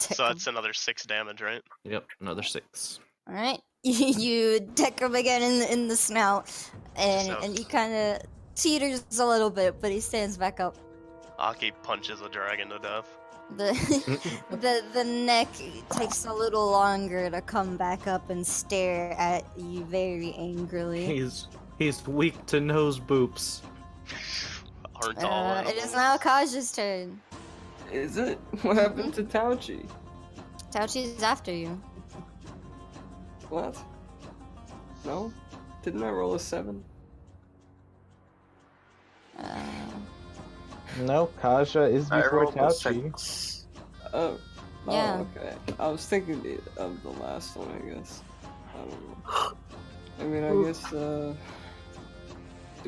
Deck So him. that's another 6 damage, right? Yep, another 6. All right, you deck him again in the snout, and So- he kind of teeters a little bit, but he stands back up. Aki punches a dragon to death. The neck takes a little longer to come back up and stare at you very angrily. He's weak to nose boops. Aren't all It is animals. now Kaja's turn. Is it? What happened to Táoqì? Táoqi's after you. What? No? Didn't I roll a 7? No, Kaja is I before rolled a Táoqì. 6. Oh. Yeah. Oh, okay. I was thinking of the last one, I guess. I don't know. I mean, I guess, do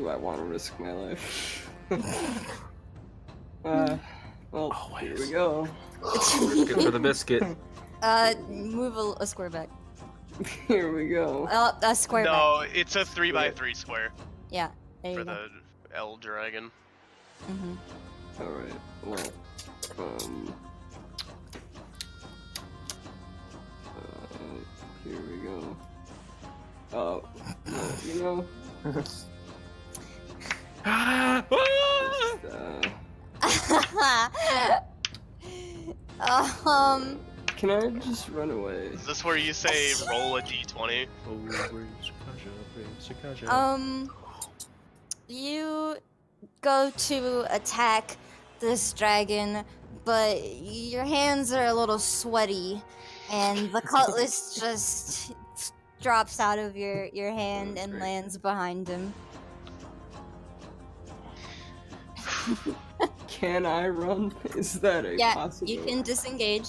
I want to risk my life? Well, here we Always. go. Good for the biscuit. Move a square back. Here we go. A square back. No, it's a 3x3 square Yeah, there you for go. the L dragon. Mm-hmm. Alright, well, here we go. Oh, you know, can I just run away? Is this where you say roll a d20? You go to attack this dragon, but your hands are a little sweaty, and the cutlass just drops out of your hand and lands behind him. Can I run? Is that a Yeah, possibility? you can disengage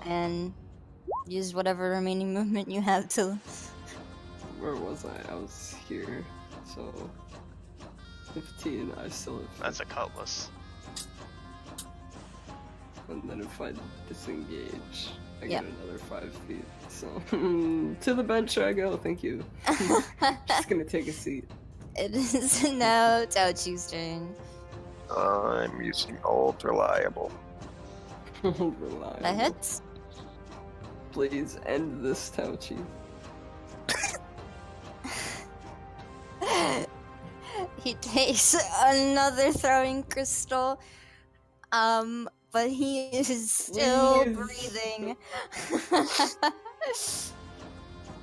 and use whatever remaining movement you have to. Where was I? I was here, so 15. I still have. That's a cutlass. And then if I disengage, I Yep. get another 5 feet. So to the bench I go. Thank you. Just gonna take a seat. It is now Táoqi's turn. I'm using old reliable. Reliable. That hits. Please end this, Táoqì. He takes another throwing crystal, but he is still Please. breathing.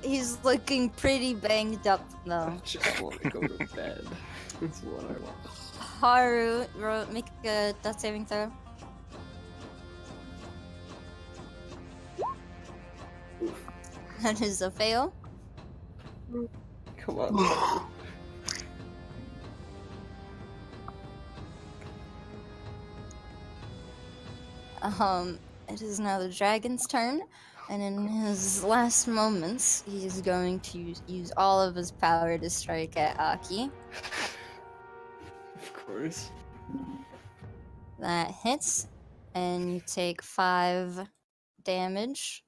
He's looking pretty banged up I though. just want to go to bed. That's what I want. Haru, make a death saving throw. That is a fail. Come on. It is now the dragon's turn, and in his last moments, he is going to use all of his power to strike at Aki. Of course. That hits, and you take 5 damage.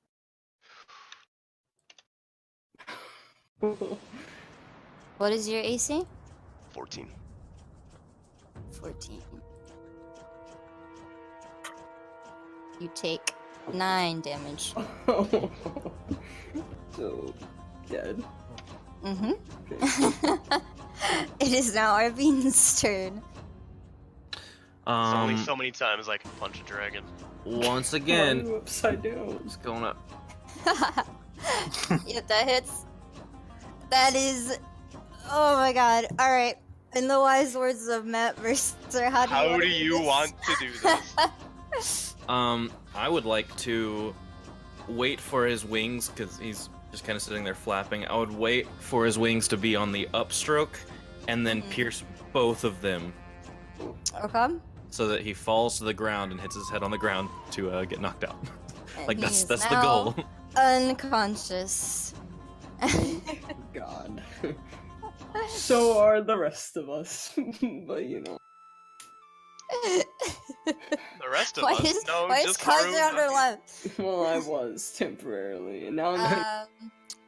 What is your AC? 14. 14. You take 9 damage. So, dead. Mm-hmm. Okay. It is now Arvin's turn. There's only so many times I can punch a dragon. Once Why are again, you upside down. it's going up. Yep, that hits. That is. Oh my god. Alright. In the wise words of Matt Mercer, how do you want to do this? I would like to wait for his wings, because he's just kind of sitting there flapping. I would wait for his wings to be on the upstroke, and then pierce both of them, Okay. so that he falls to the ground and hits his head on the ground to get knocked out. Like And that's he's the now goal. Unconscious. God. So are the rest of us. But you know. The rest of Why us? is, No, why is just Haru. Kaja on her left? Well, I was temporarily, and now I'm gonna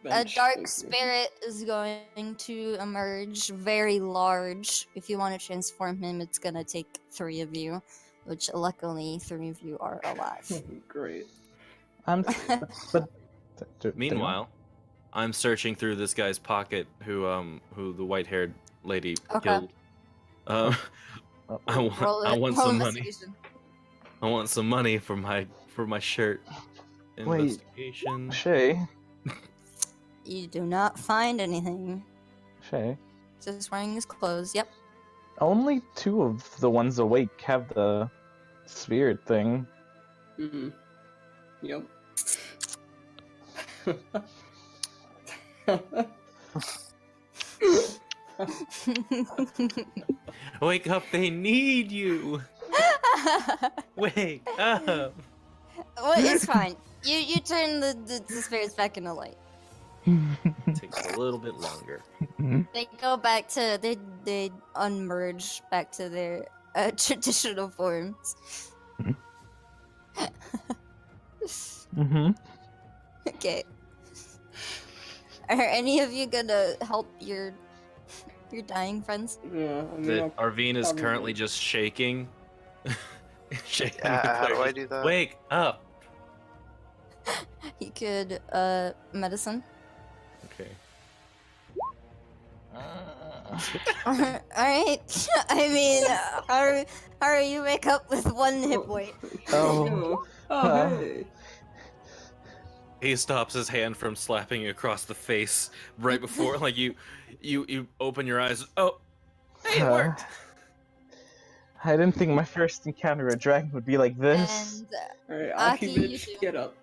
A bench. dark Thank you. spirit is going to emerge, very large. If you want to transform him, it's gonna take 3 of you, which luckily 3 of you are alive. Great. I'm. But. Meanwhile, I'm searching through this guy's pocket who the white-haired lady Okay. killed. I want some money. investigation. I want some money for my shirt. Wait. Investigation. Shay. You do not find anything. Shay. Just wearing his clothes. Yep. Only 2 of the ones awake have the spirit thing. Mm-hmm. Yep. Wake up! They need you. Wake up! Well, it's fine. You turn the spirits back into light. Takes a little bit longer. They go back to they unmerge back to their traditional forms. Mm-hmm. Okay. Are any of you gonna help your dying friends? Yeah, I mean, That I'll Arvine is probably- currently just shaking. Shaking. How do I do that? Wake up! You could medicine. Okay. All right. I mean, Haru, you wake up with 1 hit point. Oh. Oh, hey. He stops his hand from slapping you across the face right before, like you open your eyes. Oh, hey, it worked. I didn't think my first encounter with a dragon would be like this. And Alright, Aki, Aki, you bitch, too. get up.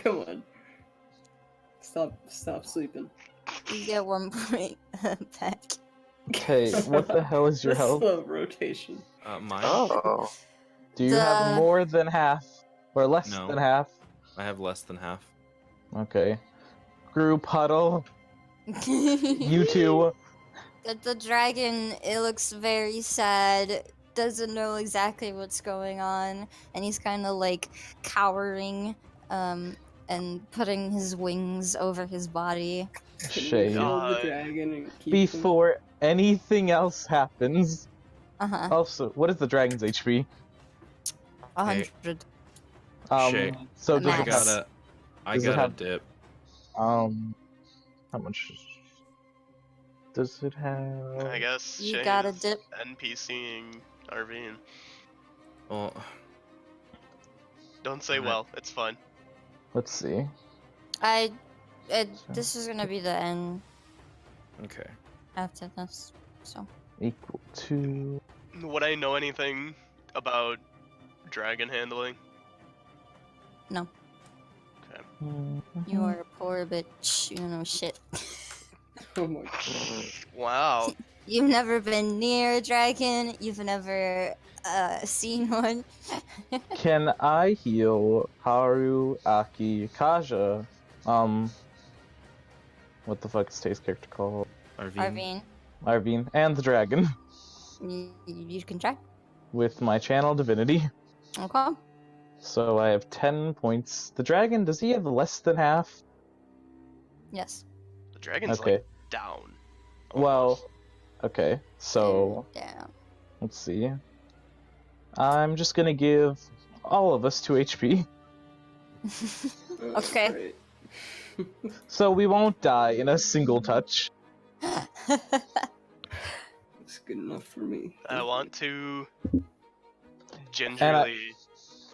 Come on. Stop sleeping. you get 1 point back. Okay, what the hell is your That's health? the rotation. Mine. Oh. Do you have The- more than half? Or less No. than half? I have less than half. Okay. Group huddle. You two. The dragon, it looks very sad. Doesn't know exactly what's going on, and he's kind of like cowering, and putting his wings over his body. Can we Shay. kill the God. dragon and keep him? Before anything else happens. Uh-huh. Also, what is the dragon's HP? 100. Shay. So A does I it max. have, I Does it gotta have- dip. how much does it have? I guess You Shane gotta is dip. NPCing Arvine. Well, Don't say Alright. well. It's fine. Let's see. This is gonna be the end okay. after this, so. Equal to. Would I know anything about dragon handling? No. Okay. You are a poor bitch. You know shit. Oh my god. Wow. You've never been near a dragon. You've never seen one. Can I heal Haru, Aki, Kaja? What the fuck is Tay's character called? Arvine. Arvine, Arvine, and the dragon you can try. with my channel divinity. Okay. So I have 10 points. The dragon, does he have less than half? Yes. The dragon's Okay. like down. Well, okay. So Yeah. let's see. I'm just gonna give all of us 2 HP. Okay. Alright. So we won't die in a single touch. That's good enough for me. I want to gingerly.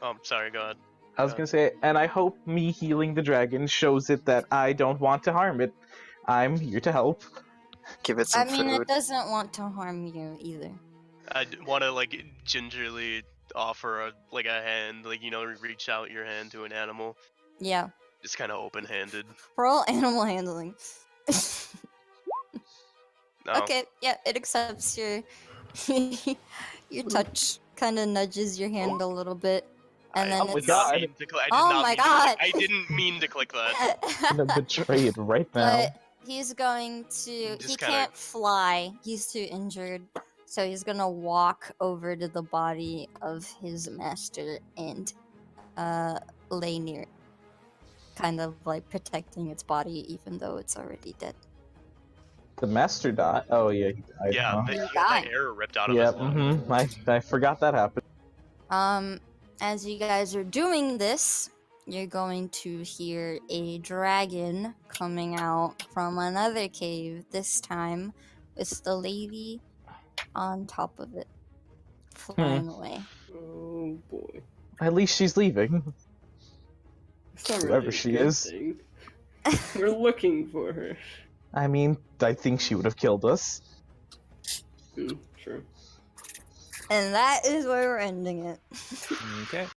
Oh, sorry. Go ahead. I was gonna say, and I hope me healing the dragon shows it that I don't want to harm it. I'm here to help. Give it I some mean, food. it doesn't want to harm you either. I want to like gingerly offer a hand, reach out your hand to an animal, Yeah. just kind of open-handed. Roll animal handling. No. Okay, yeah, it accepts your your touch. Kind of nudges your hand a little bit, and then oh my it's. God. I did Oh not my mean God. I didn't mean to click that. I'm gonna betray it right now. But he's going to. Just He kinda- can't fly. He's too injured. So he's gonna walk over to the body of his master and lay near it. Kind of like protecting its body even though it's already dead. The master died. Oh yeah, he died. Yeah, huh? the died. air ripped out of Yeah. his lungs. I forgot that happened. As you guys are doing this, you're going to hear a dragon coming out from another cave, this time with the lady on top of it, flying away. Oh boy. At least she's leaving. It's not Whoever really a she good is. thing. We're looking for her. I mean, I think she would have killed us. True. And that is where we're ending it. Okay.